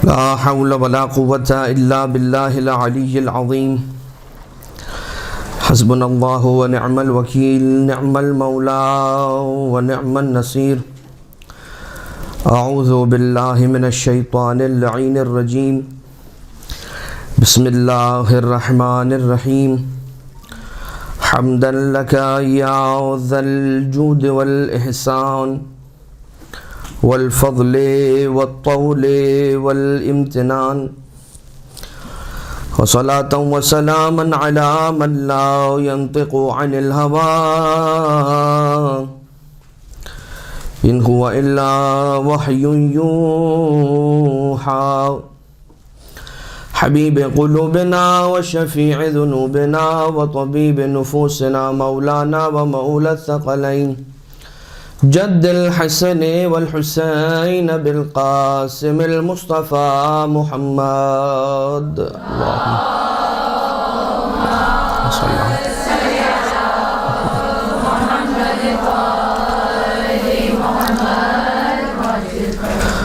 لا حول ولا قوة إلا بالله العلي العظيم حسبنا الله ونعم الوكيل نعم المولى ونعم النصير أعوذ بالله من الشيطان اللعين الرجيم بسم الله الرحمن الرحيم حمدا لك يا ذا الجود والإحسان والفضل والطول والامتنان وصلاة وسلاما على من لا ينطق عن الهوى إن هو إلا وحي يوحى حبيب قلوبنا وشفيع ذنوبنا وطبيب نفوسنا مولانا ومولى الثقلين جد الحسن والحسين بالقاسم المصطفى محمد اللهم صل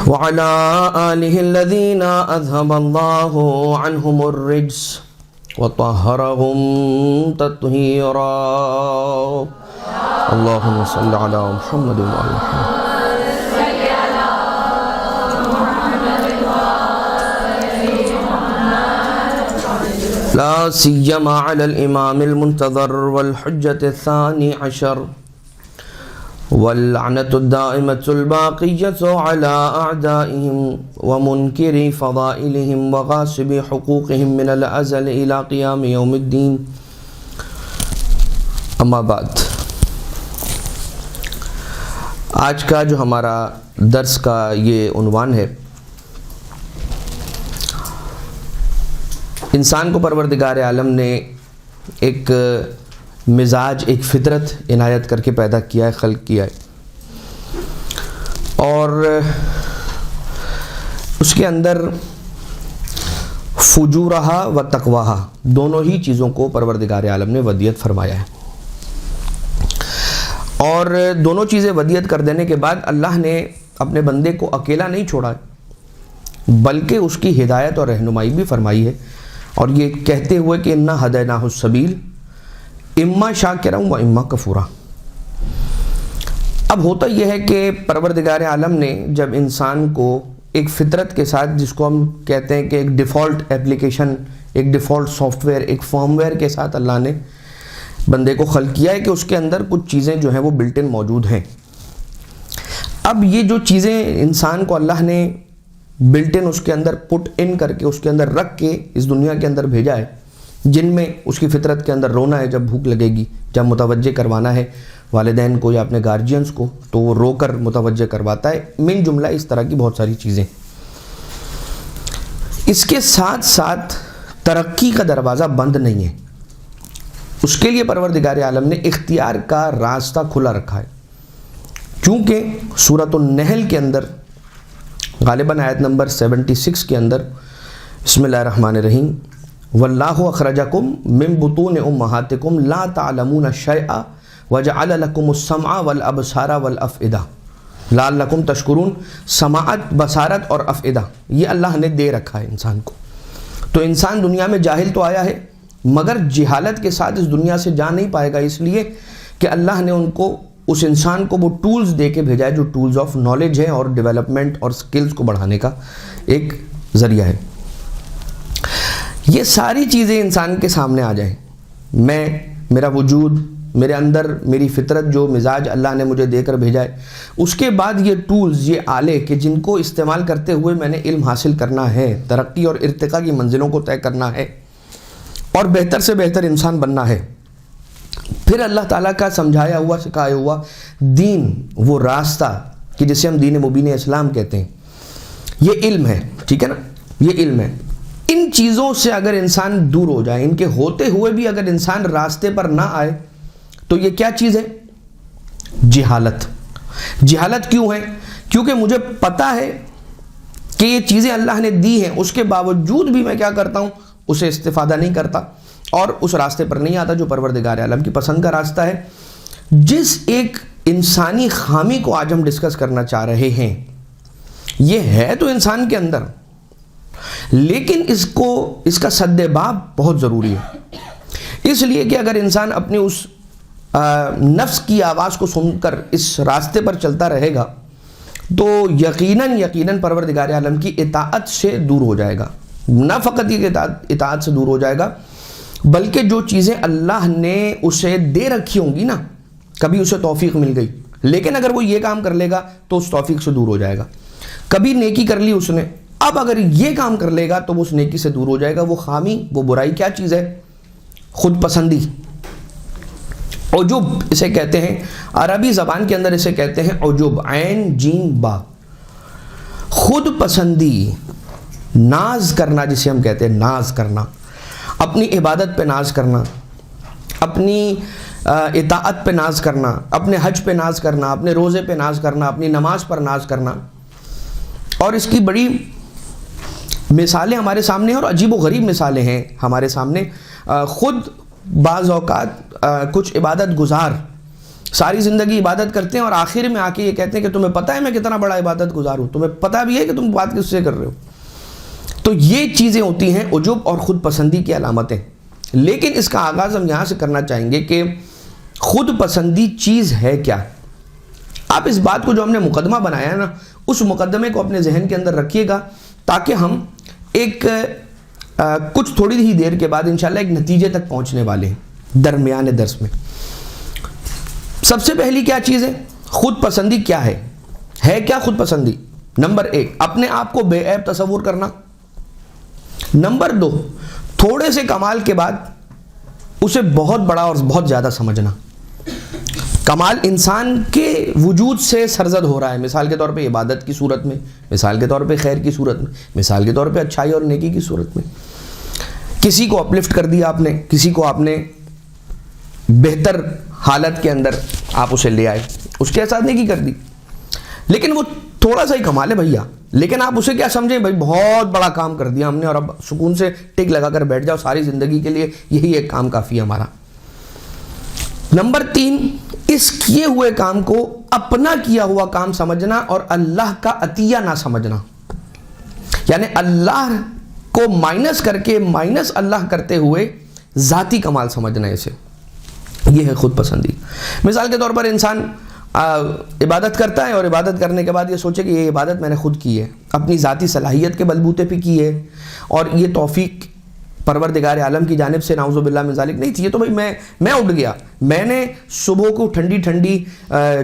وعلى آله الذين أذهب الله عنهم الرجس وطهرهم تطهيرا اللهم صل على محمد وعلى محمد لا سيما على الإمام المنتظر والحجة الثاني عشر واللعنة الدائمة الباقية على أعدائهم ومنكر فضائلهم وغاصب حقوقهم من الأزل إلى قيام يوم الدين أما بعد آج کا جو ہمارا درس کا یہ عنوان ہے، انسان کو پروردگار عالم نے ایک مزاج، ایک فطرت عنایت کر کے پیدا کیا ہے، خلق کیا ہے، اور اس کے اندر فجورہا و تقواہا دونوں ہی چیزوں کو پروردگار عالم نے ودیت فرمایا ہے، اور دونوں چیزیں ودیت کر دینے کے بعد اللہ نے اپنے بندے کو اکیلا نہیں چھوڑا بلکہ اس کی ہدایت اور رہنمائی بھی فرمائی ہے، اور یہ کہتے ہوئے کہ انا ہدیناہ السبیل اما شاکرا و اما کفورا۔ اب ہوتا یہ ہے کہ پروردگار عالم نے جب انسان کو ایک فطرت کے ساتھ، جس کو ہم کہتے ہیں کہ ایک ڈیفالٹ ایپلیکیشن، ایک ڈیفالٹ سافٹ ویئر، ایک فرم ویئر کے ساتھ اللہ نے بندے کو خلق کیا ہے کہ اس کے اندر کچھ چیزیں جو ہیں وہ بلٹ ان موجود ہیں۔ اب یہ جو چیزیں انسان کو اللہ نے بلٹ ان اس کے اندر پٹ ان کر کے، اس کے اندر رکھ کے اس دنیا کے اندر بھیجا ہے، جن میں اس کی فطرت کے اندر رونا ہے جب بھوک لگے گی، جب متوجہ کروانا ہے والدین کو یا اپنے گارجینز کو تو وہ رو کر متوجہ کرواتا ہے، من جملہ اس طرح کی بہت ساری چیزیں۔ اس کے ساتھ ساتھ ترقی کا دروازہ بند نہیں ہے، اس کے لیے پروردگار عالم نے اختیار کا راستہ کھلا رکھا ہے، کیونکہ سورۃ النحل کے اندر غالباً آیت نمبر 76 کے اندر بسم اللہ الرحمن الرحیم واللہ اخرجکم من بطون امہاتکم لا تعلمون شیئا وجعل لکم السمع والابصار والافئدہ لعلکم تشکرون۔ سماعت، بصارت اور افئدہ یہ اللہ نے دے رکھا ہے انسان کو، تو انسان دنیا میں جاہل تو آیا ہے مگر جہالت کے ساتھ اس دنیا سے جا نہیں پائے گا، اس لیے کہ اللہ نے ان کو، اس انسان کو وہ ٹولز دے کے بھیجا ہے جو ٹولز آف نالج ہیں اور ڈیولپمنٹ اور سکلز کو بڑھانے کا ایک ذریعہ ہے۔ یہ ساری چیزیں انسان کے سامنے آ جائیں، میں، میرا وجود، میرے اندر میری فطرت، جو مزاج اللہ نے مجھے دے کر بھیجا ہے، اس کے بعد یہ ٹولز، یہ آلے کہ جن کو استعمال کرتے ہوئے میں نے علم حاصل کرنا ہے، ترقی اور ارتقاء کی منزلوں کو طے کرنا ہے اور بہتر سے بہتر انسان بننا ہے۔ پھر اللہ تعالیٰ کا سمجھایا ہوا، سکھایا ہوا دین، وہ راستہ کہ جسے ہم دین مبین اسلام کہتے ہیں، یہ علم ہے، ٹھیک ہے نا، یہ علم ہے۔ ان چیزوں سے اگر انسان دور ہو جائے، ان کے ہوتے ہوئے بھی اگر انسان راستے پر نہ آئے تو یہ کیا چیز ہے؟ جہالت۔ جہالت کیوں ہے؟ کیونکہ مجھے پتہ ہے کہ یہ چیزیں اللہ نے دی ہیں، اس کے باوجود بھی میں کیا کرتا ہوں؟ اسے استفادہ نہیں کرتا اور اس راستے پر نہیں آتا جو پروردگار عالم کی پسند کا راستہ ہے۔ جس ایک انسانی خامی کو آج ہم ڈسکس کرنا چاہ رہے ہیں، یہ ہے تو انسان کے اندر لیکن اس کا سد باب بہت ضروری ہے، اس لیے کہ اگر انسان اپنی اس نفس کی آواز کو سن کر اس راستے پر چلتا رہے گا تو یقیناً پروردگار عالم کی اطاعت سے دور ہو جائے گا. نہ فقط یہ اطاعت سے دور ہو جائے گا بلکہ جو چیزیں اللہ نے اسے دے رکھی ہوں گی نا، کبھی اسے توفیق مل گئی لیکن اگر وہ یہ کام کر لے گا تو اس توفیق سے دور ہو جائے گا. کبھی نیکی کر لی اس نے، اب اگر یہ کام کر لے گا تو وہ اس نیکی سے دور ہو جائے گا. وہ خامی، وہ برائی کیا چیز ہے؟ خود پسندی. عجب اسے کہتے ہیں، عربی زبان کے اندر اسے کہتے ہیں عجب، عین جیم با. خود پسندی، ناز کرنا جسے ہم کہتے ہیں، ناز کرنا، اپنی عبادت پہ ناز کرنا، اپنی اطاعت پہ ناز کرنا، اپنے حج پہ ناز کرنا، اپنے روزے پہ ناز کرنا، اپنی نماز پر ناز کرنا. اور اس کی بڑی مثالیں ہمارے سامنے ہیں اور عجیب و غریب مثالیں ہیں ہمارے سامنے. خود بعض اوقات کچھ عبادت گزار ساری زندگی عبادت کرتے ہیں اور آخر میں آ کے یہ کہتے ہیں کہ تمہیں پتہ ہے میں کتنا بڑا عبادت گزار ہوں، تمہیں پتہ بھی ہے کہ تم بات کس سے کر رہے ہو. تو یہ چیزیں ہوتی ہیں عجب اور خود پسندی کی علامتیں. لیکن اس کا آغاز ہم یہاں سے کرنا چاہیں گے کہ خود پسندی چیز ہے کیا. آپ اس بات کو جو ہم نے مقدمہ بنایا ہے نا، اس مقدمے کو اپنے ذہن کے اندر رکھیے گا تاکہ ہم ایک کچھ تھوڑی ہی دیر کے بعد انشاءاللہ ایک نتیجے تک پہنچنے والے ہیں درمیان درس میں. سب سے پہلی کیا چیز ہے؟ خود پسندی کیا ہے؟ کیا خود پسندی؟ نمبر 1، اپنے آپ کو بے عیب تصور کرنا. نمبر 2، تھوڑے سے کمال کے بعد اسے بہت بڑا اور بہت زیادہ سمجھنا. کمال انسان کے وجود سے سرزد ہو رہا ہے، مثال کے طور پہ عبادت کی صورت میں، مثال کے طور پہ خیر کی صورت میں، مثال کے طور پہ اچھائی اور نیکی کی صورت میں. کسی کو اپلفٹ کر دیا آپ نے، کسی کو آپ نے بہتر حالت کے اندر آپ اسے لے آئے، اس کے ساتھ نیکی کر دی. لیکن وہ تھوڑا سا ہی کمال ہے بھیا، لیکن آپ اسے کیا سمجھیں؟ بھائی بہت بڑا کام کر دیا ہم نے اور اب سکون سے ٹک لگا کر بیٹھ جاؤ، ساری زندگی کے لیے یہی ایک کام کافی ہے ہمارا. نمبر 3، اس کیے ہوئے کام کو اپنا کیا ہوا کام سمجھنا اور اللہ کا عطیہ نہ سمجھنا. یعنی اللہ کو مائنس کر کے مائنس اللہ کرتے ہوئے ذاتی کمال سمجھنا اسے. یہ ہے خود پسندی. مثال کے طور پر انسان عبادت کرتا ہے اور عبادت کرنے کے بعد یہ سوچے کہ یہ عبادت میں نے خود کی ہے، اپنی ذاتی صلاحیت کے بلبوتے پہ کی ہے اور یہ توفیق پروردگار عالم کی جانب سے نعوذ باللہ من ذالک نہیں تھی. یہ تو بھائی میں اٹھ گیا، میں نے صبح کو ٹھنڈی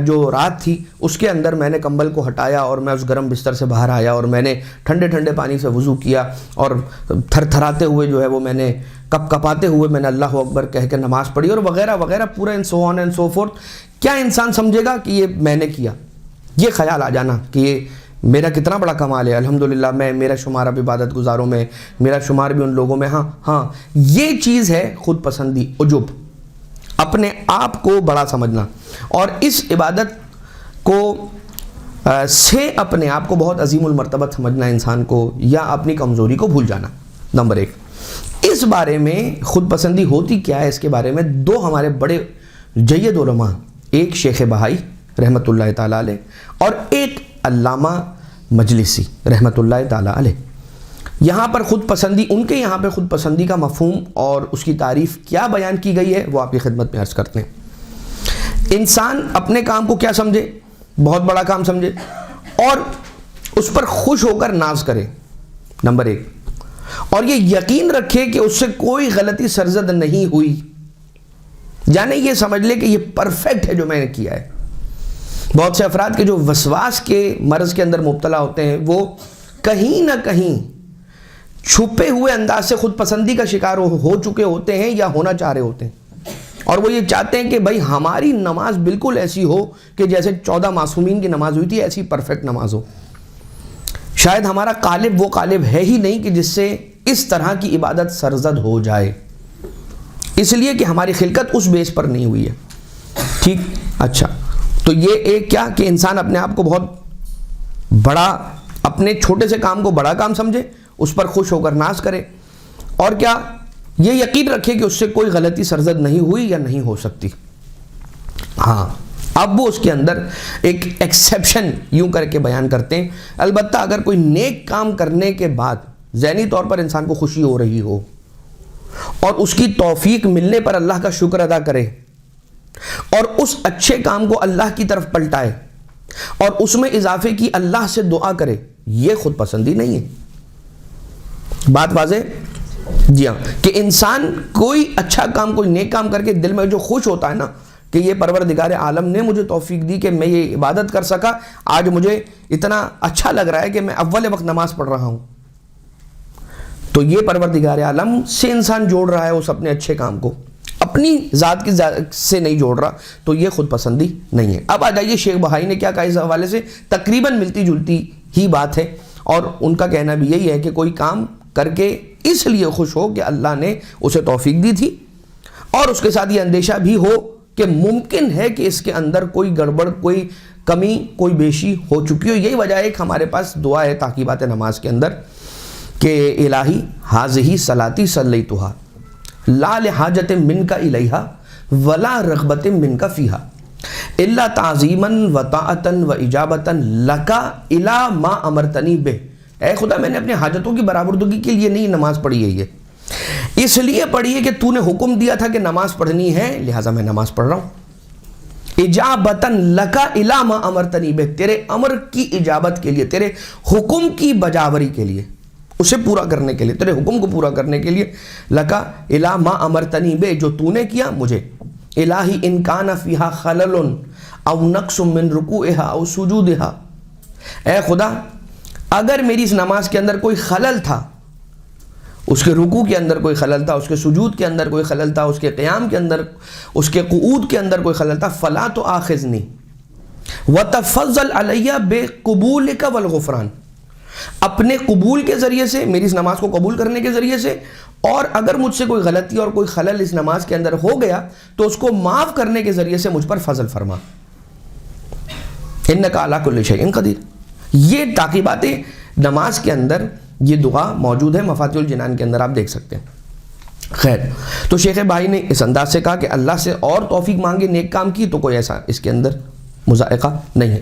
جو رات تھی اس کے اندر میں نے کمبل کو ہٹایا اور میں اس گرم بستر سے باہر آیا اور میں نے ٹھنڈے پانی سے وضو کیا اور تھر تھراتے ہوئے جو ہے وہ میں نے کپاتے ہوئے میں نے اللہ اکبر کہہ کے نماز پڑھی اور وغیرہ وغیرہ، پورا ان سو آن اینڈ سو فورتھ. کیا انسان سمجھے گا کہ یہ میں نے کیا؟ یہ خیال آ جانا کہ یہ میرا کتنا بڑا کمال ہے، الحمدللہ میرا شمار اب عبادت گزاروں میں، میرا شمار بھی ان لوگوں میں. ہاں یہ چیز ہے خود پسندی، عجب، اپنے آپ کو بڑا سمجھنا اور اس عبادت کو سے اپنے آپ کو بہت عظیم المرتبت سمجھنا انسان کو، یا اپنی کمزوری کو بھول جانا. نمبر 1، اس بارے میں خود پسندی ہوتی کیا ہے، اس کے بارے میں 2 ہمارے بڑے جید علماء، ایک شیخ بہائی رحمۃ اللہ تعالیٰ علیہ اور ایک علامہ مجلسی رحمۃ اللہ تعالیٰ علیہ، یہاں پر خود پسندی، ان کے یہاں پہ خود پسندی کا مفہوم اور اس کی تعریف کیا بیان کی گئی ہے وہ آپ کی خدمت میں عرض کرتے ہیں. انسان اپنے کام کو کیا سمجھے؟ بہت بڑا کام سمجھے اور اس پر خوش ہو کر ناز کرے، نمبر 1، اور یہ یقین رکھے کہ اس سے کوئی غلطی سرزد نہیں ہوئی، یعنی یہ سمجھ لے کہ یہ پرفیکٹ ہے جو میں نے کیا ہے. بہت سے افراد کے جو وسواس کے مرض کے اندر مبتلا ہوتے ہیں وہ کہیں نہ کہیں چھپے ہوئے انداز سے خود پسندی کا شکار ہو چکے ہوتے ہیں یا ہونا چاہ رہے ہوتے ہیں، اور وہ یہ چاہتے ہیں کہ بھائی ہماری نماز بالکل ایسی ہو کہ جیسے 14 معصومین کی نماز ہوئی تھی ایسی پرفیکٹ نماز ہو. شاید ہمارا قالب وہ قالب ہے ہی نہیں کہ جس سے اس طرح کی عبادت سرزد ہو جائے، اس لیے کہ ہماری خلقت اس بیس پر نہیں ہوئی ہے. ٹھیک، اچھا، تو یہ ایک کیا کہ انسان اپنے آپ کو بہت بڑا، اپنے چھوٹے سے کام کو بڑا کام سمجھے، اس پر خوش ہو کر ناز کرے، اور کیا یہ یقین رکھے کہ اس سے کوئی غلطی سرزد نہیں ہوئی یا نہیں ہو سکتی. ہاں، اب وہ اس کے اندر ایک ایکسیپشن یوں کر کے بیان کرتے ہیں، البتہ اگر کوئی نیک کام کرنے کے بعد ذہنی طور پر انسان کو خوشی ہو رہی ہو اور اس کی توفیق ملنے پر اللہ کا شکر ادا کرے اور اس اچھے کام کو اللہ کی طرف پلٹائے اور اس میں اضافے کی اللہ سے دعا کرے، یہ خود پسندی نہیں ہے۔ بات واضح؟ جی ہاں، کہ انسان کوئی اچھا کام، کوئی نیک کام کر کے دل میں جو خوش ہوتا ہے نا کہ یہ پروردگار عالم نے مجھے توفیق دی کہ میں یہ عبادت کر سکا، آج مجھے اتنا اچھا لگ رہا ہے کہ میں اول وقت نماز پڑھ رہا ہوں، تو یہ پروردگار عالم سے انسان جوڑ رہا ہے اس اپنے اچھے کام کو، اپنی ذات کی سے نہیں جوڑ رہا، تو یہ خود پسندی نہیں ہے۔ اب آ جائیے شیخ بہائی نے کیا کہا اس حوالے سے، تقریباً ملتی جلتی ہی بات ہے، اور ان کا کہنا بھی یہی ہے کہ کوئی کام کر کے اس لیے خوش ہو کہ اللہ نے اسے توفیق دی تھی، اور اس کے ساتھ یہ اندیشہ بھی ہو کہ ممکن ہے کہ اس کے اندر کوئی گڑبڑ، کوئی کمی، کوئی بیشی ہو چکی ہو۔ یہی وجہ ہے کہ ہمارے پاس دعا ہے تعقیبات نماز کے اندر کہ الہی حاذہی صلاتی صلیتھا لا لحاجت منک الیہا ولا رغبت منک فیہا الا تعظیما وطاعتا واجابتا لک الی ما امرتنی بہ۔ اے خدا، میں نے اپنے حاجتوں کی برآوردگی کے لیے نہیں نماز پڑھی ہے، یہ اس لیے پڑھی ہے کہ تو نے حکم دیا تھا کہ نماز پڑھنی ہے، لہٰذا میں نماز پڑھ رہا ہوں۔ اجابتا لک الی ما امرتنی بہ، تیرے امر کی اجابت کے لیے، تیرے حکم کی بجاوری کے لیے، اسے پورا کرنے کے لیے، تیرے حکم کو پورا کرنے کے لیے، لکا الی ما امرتنی بہ، جو تو نے کیا مجھے، الہی ان کان فیہا خلل او نقص من رکوعہا او سجودہا، اے خدا اگر میری اس نماز کے اندر کوئی خلل تھا، اس کے رکوع کے اندر کوئی خلل تھا، اس کے سجود کے اندر کوئی خلل تھا، اس کے قیام کے اندر، اس کے قعود کے اندر کوئی خلل تھا، فلا تؤاخذنی وتفضل علی بقبولک والغفران، اپنے قبول کے ذریعے سے، میری اس نماز کو قبول کرنے کے ذریعے سے، اور اگر مجھ سے کوئی غلطی اور کوئی خلل اس نماز کے اندر ہو گیا تو اس کو معاف کرنے کے ذریعے سے مجھ پر فضل فرما، انک علی کل شیء قدیر۔ یہ تعقیبات نماز کے اندر یہ دعا موجود ہے، مفاتیح الجنان کے اندر آپ دیکھ سکتے ہیں۔ خیر، تو شیخ بھائی نے اس انداز سے کہا کہ اللہ سے اور توفیق مانگے نیک کام کی، تو کوئی ایسا اس کے اندر مذائقہ نہیں ہے۔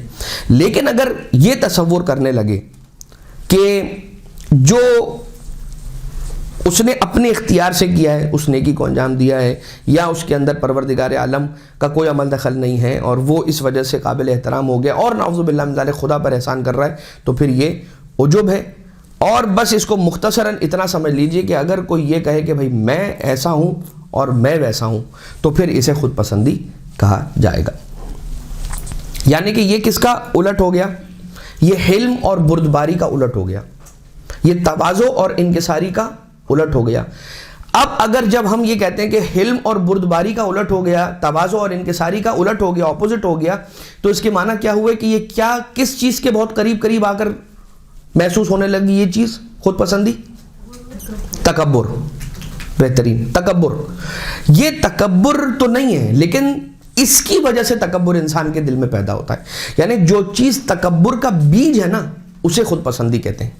لیکن اگر یہ تصور کرنے لگے کہ جو اس نے اپنے اختیار سے کیا ہے، اس نیکی کو انجام دیا ہے، یا اس کے اندر پروردگار عالم کا کوئی عمل دخل نہیں ہے اور وہ اس وجہ سے قابل احترام ہو گیا اور نعوذ باللہ من ذالک خدا پر احسان کر رہا ہے، تو پھر یہ عجب ہے۔ اور بس اس کو مختصراً اتنا سمجھ لیجئے کہ اگر کوئی یہ کہے کہ بھائی میں ایسا ہوں اور میں ویسا ہوں، تو پھر اسے خود پسندی کہا جائے گا۔ یعنی کہ یہ کس کا الٹ ہو گیا؟ یہ حلم اور بردباری کا الٹ ہو گیا، یہ تواضع اور انکساری کا الٹ ہو گیا۔ اب اگر جب ہم یہ کہتے ہیں کہ حلم اور بردباری کا الٹ ہو گیا، تواضع اور انکساری کا الٹ ہو گیا، اپوزٹ ہو گیا، تو اس کے معنی کیا ہوئے کہ یہ کیا کس چیز کے بہت قریب قریب آ کر محسوس ہونے لگی یہ چیز، خود پسندی؟ تکبر۔ بہترین، تکبر۔ یہ تکبر تو نہیں ہے، لیکن اس کی وجہ سے تکبر انسان کے دل میں پیدا ہوتا ہے۔ یعنی جو چیز تکبر کا بیج ہے نا، اسے خود پسندی کہتے ہیں۔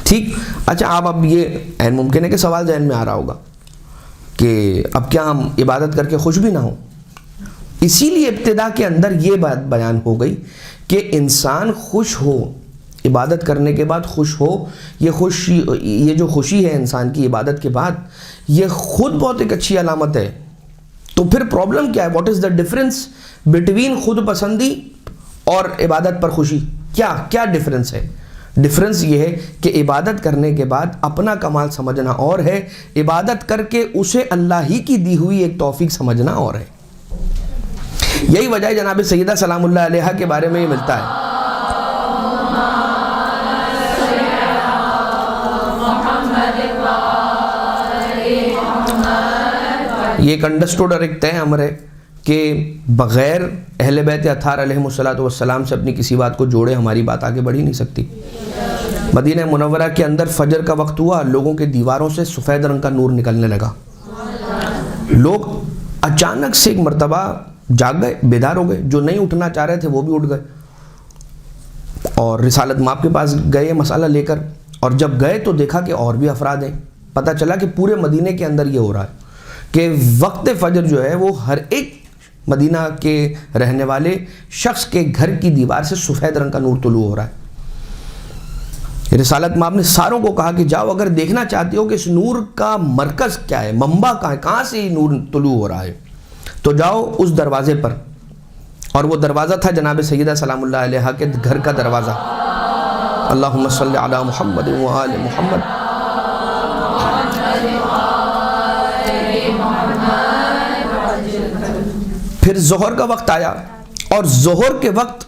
ٹھیک، اچھا آپ اب یہ عین ممکن ہے کہ سوال ذہن میں آ رہا ہوگا کہ اب کیا ہم عبادت کر کے خوش بھی نہ ہوں؟ اسی لیے ابتدا کے اندر یہ بات بیان ہو گئی کہ انسان خوش ہو، عبادت کرنے کے بعد خوش ہو، یہ جو خوشی ہے انسان کی عبادت کے بعد، یہ خود بہت ایک اچھی علامت ہے۔ تو پھر پرابلم کیا ہے؟ What is the difference between خود پسندی اور عبادت پر خوشی؟ کیا ڈفرنس ہے؟ ڈفرنس یہ ہے کہ عبادت کرنے کے بعد اپنا کمال سمجھنا اور ہے، عبادت کر کے اسے اللہ ہی کی دی ہوئی ایک توفیق سمجھنا اور ہے۔ یہی وجہ ہے جناب سیدہ سلام اللہ علیہا کے بارے میں یہ ملتا ہے، یہ ایک انڈرسٹوڈ اور ایک طے امر ہے کہ بغیر اہل بیت اطہار علیہم الصلوۃ والسلام سے اپنی کسی بات کو جوڑے ہماری بات آگے بڑھ ہی نہیں سکتی۔ مدینہ منورہ کے اندر فجر کا وقت ہوا، لوگوں کے دیواروں سے سفید رنگ کا نور نکلنے لگا، لوگ اچانک سے ایک مرتبہ جاگ گئے، بیدار ہو گئے، جو نہیں اٹھنا چاہ رہے تھے وہ بھی اٹھ گئے اور رسالت مآب کے پاس گئے مسئلہ لے کر، اور جب گئے تو دیکھا کہ اور بھی افراد ہیں۔ پتہ چلا کہ پورے مدینے کے اندر یہ ہو رہا ہے کہ وقت فجر جو ہے وہ ہر ایک مدینہ کے رہنے والے شخص کے گھر کی دیوار سے سفید رنگ کا نور طلوع ہو رہا ہے۔ رسالت مآب نے ساروں کو کہا کہ جاؤ اگر دیکھنا چاہتے ہو کہ اس نور کا مرکز کیا ہے، منبع کہاں ہے، کہاں سے یہ نور طلوع ہو رہا ہے، تو جاؤ اس دروازے پر. اور وہ دروازہ تھا جناب سیدہ سلام اللہ علیہا کے گھر کا دروازہ. اللہم صلی علی محمد و آل محمد. پھر ظہر کا وقت آیا اور ظہر کے وقت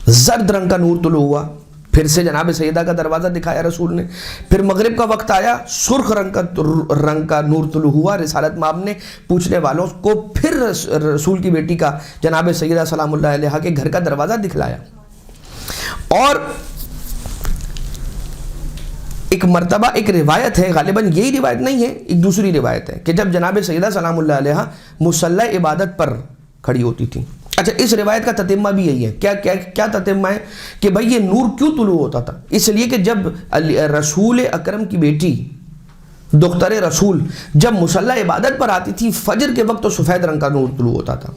زرد رنگ کا نور طلوع ہوا. پھر سے جناب سیدہ کا دروازہ دکھایا رسول نے. پھر مغرب کا وقت آیا، سرخ رنگ کا نور طلوع ہوا. رسالت مآب نے پوچھنے والوں کو پھر رسول کی بیٹی کا جناب سیدہ سلام اللہ علیہا کے گھر کا دروازہ دکھلایا. اور ایک مرتبہ ایک روایت ہے، غالباً یہی روایت نہیں ہے، ایک دوسری روایت ہے، کہ جب جناب سیدہ سلام اللہ علیہا مصلی عبادت پر کھڑی ہوتی تھی. اچھا، اس روایت کا تتمہ بھی یہی ہے. کیا تتمہ ہے کہ بھائی یہ نور کیوں طلوع ہوتا تھا؟ اس لیے کہ جب رسول اکرم کی بیٹی دختر رسول جب مصلی عبادت پر آتی تھی، فجر کے وقت تو سفید رنگ کا نور طلوع ہوتا تھا،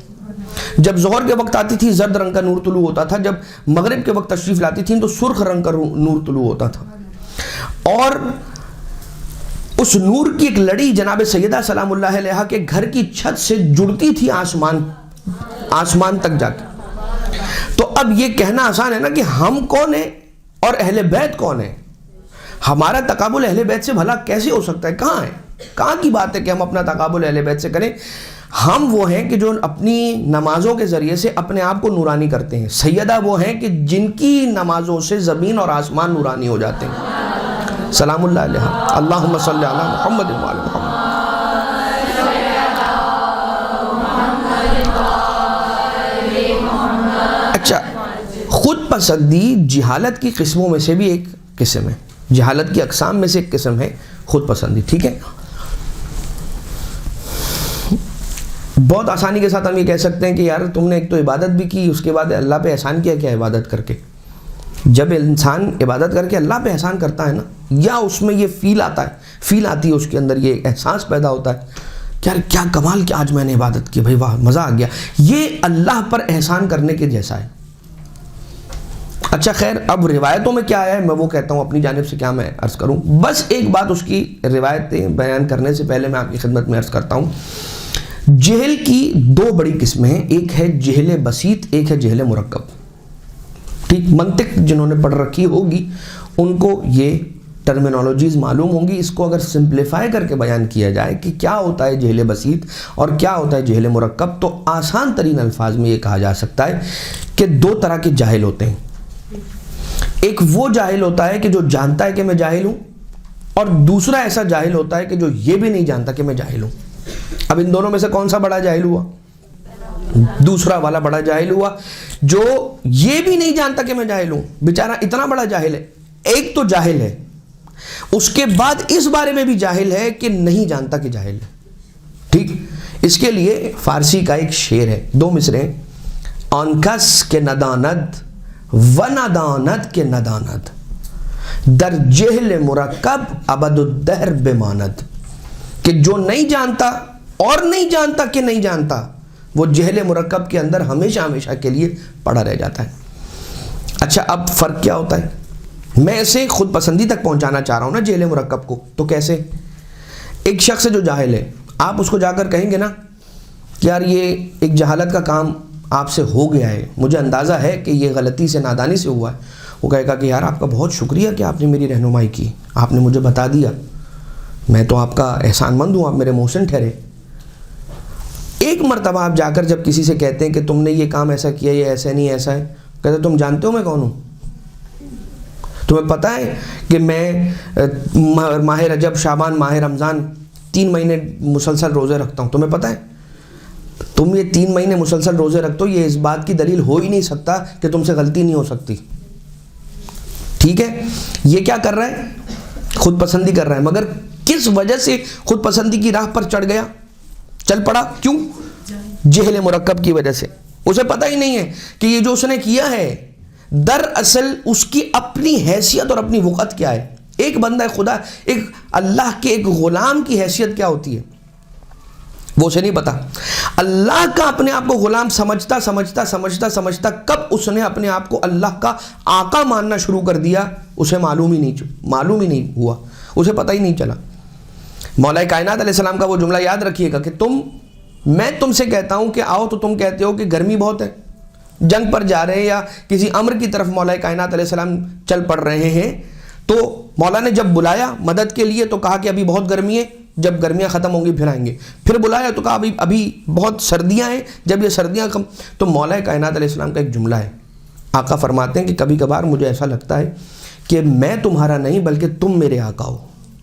جب ظہر کے وقت آتی تھی زرد رنگ کا نور طلوع ہوتا تھا، جب مغرب کے وقت تشریف لاتی تھی تو سرخ رنگ کا نور طلوع ہوتا تھا. اور اس نور کی ایک لڑی جناب سیدہ سلام اللہ علیہا کے گھر کی چھت سے جڑتی تھی آسمان تک جا کے. تو اب یہ کہنا آسان ہے نا کہ ہم کون ہیں اور اہل بیت کون ہیں. ہمارا تقابل اہل بیت سے بھلا کیسے ہو سکتا ہے؟ کہاں ہے، کہاں کی بات ہے کہ ہم اپنا تقابل اہل بیت سے کریں؟ ہم وہ ہیں کہ جو اپنی نمازوں کے ذریعے سے اپنے آپ کو نورانی کرتے ہیں. سیدہ وہ ہیں کہ جن کی نمازوں سے زمین اور آسمان نورانی ہو جاتے ہیں. سلام اللہ علیہ. اللہم صلی علی محمد و آل محمد. اچھا، خود پسندی جہالت کی قسموں میں سے بھی ایک قسم ہے، جہالت کی اقسام میں سے ایک قسم ہے خود پسندی. ٹھیک ہے، بہت آسانی کے ساتھ ہم یہ کہہ سکتے ہیں کہ یار تم نے ایک تو عبادت بھی کی، اس کے بعد اللہ پہ احسان کیا کیا عبادت کر کے. جب انسان عبادت کر کے اللہ پہ احسان کرتا ہے نا، یا اس میں یہ فیل آتی ہے اس کے اندر، یہ احساس پیدا ہوتا ہے کہ یار کیا کمال کہ آج میں نے عبادت کی، بھائی واہ مزہ آ گیا، یہ اللہ پر احسان کرنے کے جیسا ہے. اچھا خیر، اب روایتوں میں کیا ہے میں وہ کہتا ہوں، اپنی جانب سے کیا میں عرض کروں. بس ایک بات اس کی روایتیں بیان کرنے سے پہلے میں آپ کی خدمت میں عرض کرتا ہوں. جہل کی دو بڑی قسمیں ہیں، ایک ہے جہل بسیط، ایک ہے جہل مرکب. ٹھیک، منطق جنہوں نے پڑھ رکھی ہوگی ان کو یہ ٹرمینالوجیز معلوم ہوں گی. اس کو اگر سمپلیفائی کر کے بیان کیا جائے کہ کیا ہوتا ہے جہل بسیط اور کیا ہوتا ہے جہل مرکب، تو آسان ترین الفاظ میں یہ کہا جا سکتا ہے کہ دو طرح کے جاہل ہوتے ہیں. ایک وہ جاہل ہوتا ہے کہ جو جانتا ہے کہ میں جاہل ہوں، اور دوسرا ایسا جاہل ہوتا ہے کہ جو یہ بھی نہیں جانتا کہ میں جاہل ہوں. اب ان دونوں میں سے کون سا بڑا جاہل ہوا؟ دوسرا والا بڑا جاہل ہوا، جو یہ بھی نہیں جانتا کہ میں جاہل ہوں. بیچارہ اتنا بڑا جاہل ہے. ایک تو جاہل ہے، اس کے بعد اس بارے میں بھی جاہل ہے کہ نہیں جانتا کہ جاہل ہے. ٹھیک، اس کے لیے فارسی کا ایک شعر ہے، دو مصرے ہیں. آن کس کے ندانت و ندانت کے ندانت، در جہل مرکب ابد الدہر بماند. کہ جو نہیں جانتا اور نہیں جانتا کہ نہیں جانتا، وہ جہل مرکب کے اندر ہمیشہ ہمیشہ کے لیے پڑا رہ جاتا ہے. اچھا، اب فرق کیا ہوتا ہے؟ میں اسے خود پسندی تک پہنچانا چاہ رہا ہوں نا جہل مرکب کو. تو کیسے؟ ایک شخص جو جاہل ہے، آپ اس کو جا کر کہیں گے نا کہ یار یہ ایک جہالت کا کام آپ سے ہو گیا ہے، مجھے اندازہ ہے کہ یہ غلطی سے نادانی سے ہوا ہے. وہ کہے گا کہ یار آپ کا بہت شکریہ کہ آپ نے میری رہنمائی کی، آپ نے مجھے بتا دیا، میں تو آپ کا احسان مند ہوں، آپ میرے محسن ٹھہرے. ایک مرتبہ آپ جا کر جب کسی سے کہتے ہیں کہ تم نے یہ کام ایسا کیا، یہ ایسا نہیں ایسا ہے، کہتے تم جانتے ہو میں کون ہوں؟ تمہیں پتہ ہے کہ میں ماہ رجب، شعبان، ماہ رمضان 3 مہینے مسلسل روزے رکھتا ہوں، تمہیں پتہ ہے؟ تم یہ 3 مہینے مسلسل روزے رکھتے ہو، یہ اس بات کی دلیل ہو ہی نہیں سکتا کہ تم سے غلطی نہیں ہو سکتی. ٹھیک ہے، یہ کیا کر رہا ہے؟ خود پسندی کر رہا ہے. مگر کس وجہ سے خود پسندی کی راہ پر چڑھ گیا، چل پڑا؟ کیوں؟ جہل مرکب کی وجہ سے. اسے پتہ ہی نہیں ہے کہ یہ جو اس نے کیا ہے دراصل اس کی اپنی حیثیت اور اپنی وقت کیا ہے. ایک بندہ خدا، ایک اللہ کے ایک غلام کی حیثیت کیا ہوتی ہے؟ وہ اسے نہیں پتا. اللہ کا اپنے آپ کو غلام سمجھتا سمجھتا سمجھتا سمجھتا کب اس نے اپنے آپ کو اللہ کا آقا ماننا شروع کر دیا اسے معلوم ہی نہیں ہوا, اسے پتہ ہی نہیں چلا. مولا کائنات علیہ السلام کا وہ جملہ یاد رکھیے گا کہ میں تم سے کہتا ہوں کہ آؤ تو تم کہتے ہو کہ گرمی بہت ہے, جنگ پر جا رہے ہیں یا کسی امر کی طرف مولا کائنات علیہ السلام چل پڑ رہے ہیں, تو مولا نے جب بلایا مدد کے لیے تو کہا کہ ابھی بہت گرمی ہے, جب گرمیاں ختم ہوں گی پھر آئیں گے. پھر بلایا تو کہا ابھی بہت سردیاں ہیں, جب یہ سردیاں کم. تو مولا کائنات علیہ السلام کا ایک جملہ ہے, آقا فرماتے ہیں کہ کبھی کبھار مجھے ایسا لگتا ہے کہ میں تمہارا نہیں بلکہ تم میرے آقا ہو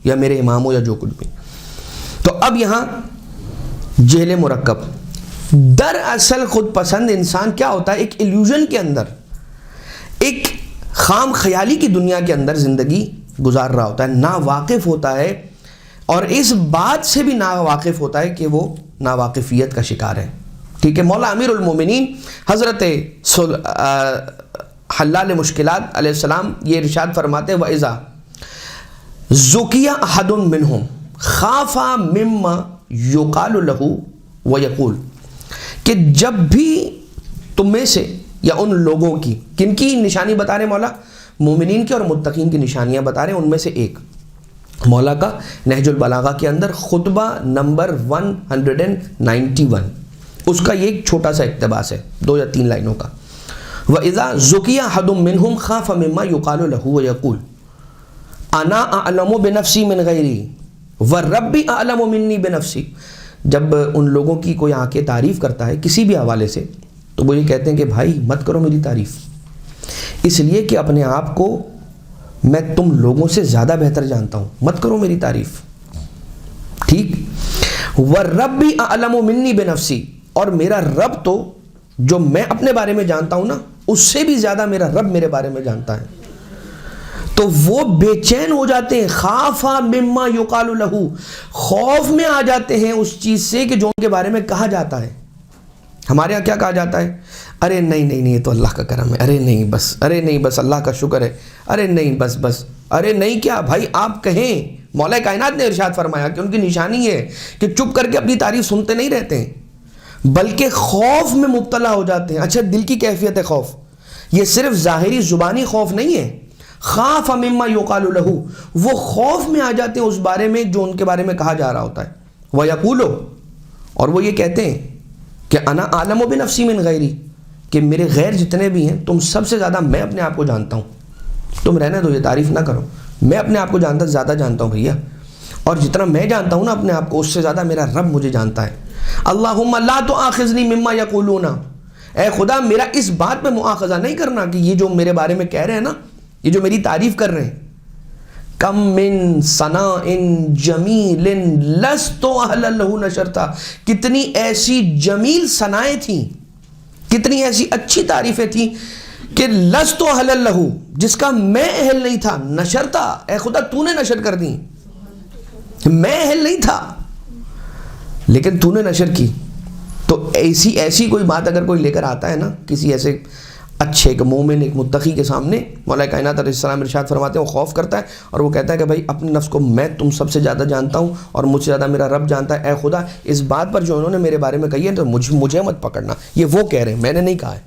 یا میرے امام ہو یا جو کچھ بھی. تو اب یہاں جہل مرکب, دراصل خود پسند انسان کیا ہوتا ہے, ایک ایلیوژن کے اندر, ایک خام خیالی کی دنیا کے اندر زندگی گزار رہا ہوتا ہے, ناواقف ہوتا ہے, اور اس بات سے بھی ناواقف ہوتا ہے کہ وہ ناواقفیت کا شکار ہے. ٹھیک ہے, مولا امیر المومنین حضرت حلال مشکلات علیہ السلام یہ ارشاد فرماتے وَإِذَا زُكِيَ أَحَدٌ مِّنْهُمْ خَافَ مِمَّا يُقَالُ لَهُ وَيَقُولُ, کہ جب بھی تم میں سے یا ان لوگوں کی, کن کی نشانی بتا رہے مولا, مومنین کی اور متقین کی نشانیاں بتا رہے ہیں. ان میں سے ایک مولا کا نہج البلاغہ کے اندر خطبہ نمبر 191, اس کا یہ ایک چھوٹا سا اقتباس ہے 2 یا 3 لائنوں کا. وَإِذَا زُكِيَ أَحَدٌ مِّنْهُمْ خَافَ مِمَّا يُقَالُ لَهُ وَيَقُولُ أَنَا أَعْلَمُ بِنَفْسِي مِنْ غَيْرِي وَرَبِّي أَعْلَمُ مِنِّي بِنَفْسِي. جب ان لوگوں کی کوئی آ کے تعریف کرتا ہے کسی بھی حوالے سے, تو وہ یہ کہتے ہیں کہ بھائی مت کرو میری تعریف, اس لیے کہ اپنے آپ کو میں تم لوگوں سے زیادہ بہتر جانتا ہوں, مت کرو میری تعریف. ٹھیک, وَرَبِّي أَعْلَمُ مِنِّي بِنَفْسِي, اور میرا رب تو جو میں اپنے بارے میں جانتا ہوں نا, اس سے بھی زیادہ میرا رب میرے بارے میں جانتا ہے. تو وہ بے چین ہو جاتے ہیں, خافا مما یقال لہو, خوف میں آ جاتے ہیں اس چیز سے کہ جو ان کے بارے میں کہا جاتا ہے. ہمارے یہاں کیا کہا جاتا ہے, ارے نہیں یہ تو اللہ کا کرم ہے, ارے نہیں بس اللہ کا شکر ہے, ارے نہیں بس ارے نہیں. کیا بھائی آپ کہیں, مولا کائنات نے ارشاد فرمایا کہ ان کی نشانی ہے کہ چپ کر کے اپنی تعریف سنتے نہیں رہتے ہیں بلکہ خوف میں مبتلا ہو جاتے ہیں. اچھا, دل کی کیفیت ہے خوف, یہ صرف ظاہری زبانی خوف نہیں ہے. خاف مما یقال لہو, وہ خوف میں آ جاتے ہیں اس بارے میں جو ان کے بارے میں کہا جا رہا ہوتا ہے. وَيَقُولُ, اور وہ یہ کہتے ہیں کہ انا اعلم بنفسی من غیری, کہ میرے غیر جتنے بھی ہیں تم سب سے زیادہ میں اپنے آپ کو جانتا ہوں. تم رہنے دو, یہ تعریف نہ کرو, میں اپنے آپ کو زیادہ جانتا ہوں بھیا, اور جتنا میں جانتا ہوں نا اپنے آپ کو, اس سے زیادہ میرا رب مجھے جانتا ہے. اللہم لا تؤاخذنی مما یقولون, اے خدا میرا اس بات پہ مؤاخذہ نہیں کرنا کہ یہ جو میرے بارے میں کہہ رہے ہیں نا, یہ جو میری تعریف کر رہے ہیں, کم من ثناء جمیل لست اہلا لہ نشرتا, کتنی ایسی جمیل ثنائیں تھیں, کتنی ایسی اچھی تعریفیں تھیں کہ لست اہلا لہ, جس کا میں اہل نہیں تھا, نشرتا, اے خدا تو نے نشر کر دی, میں اہل نہیں تھا لیکن تو نے نشر کی. تو ایسی کوئی بات اگر کوئی لے کر آتا ہے نا کسی ایسے اچھے ایک مومن ایک متقی کے سامنے, مولا کائنات علیہ السلام ارشاد فرماتے ہیں وہ خوف کرتا ہے اور وہ کہتا ہے کہ بھائی اپنے نفس کو میں تم سب سے زیادہ جانتا ہوں اور مجھ سے زیادہ میرا رب جانتا ہے. اے خدا اس بات پر جو انہوں نے میرے بارے میں کہی ہے تو مجھے مت پکڑنا, یہ وہ کہہ رہے ہیں, میں نے نہیں کہا ہے.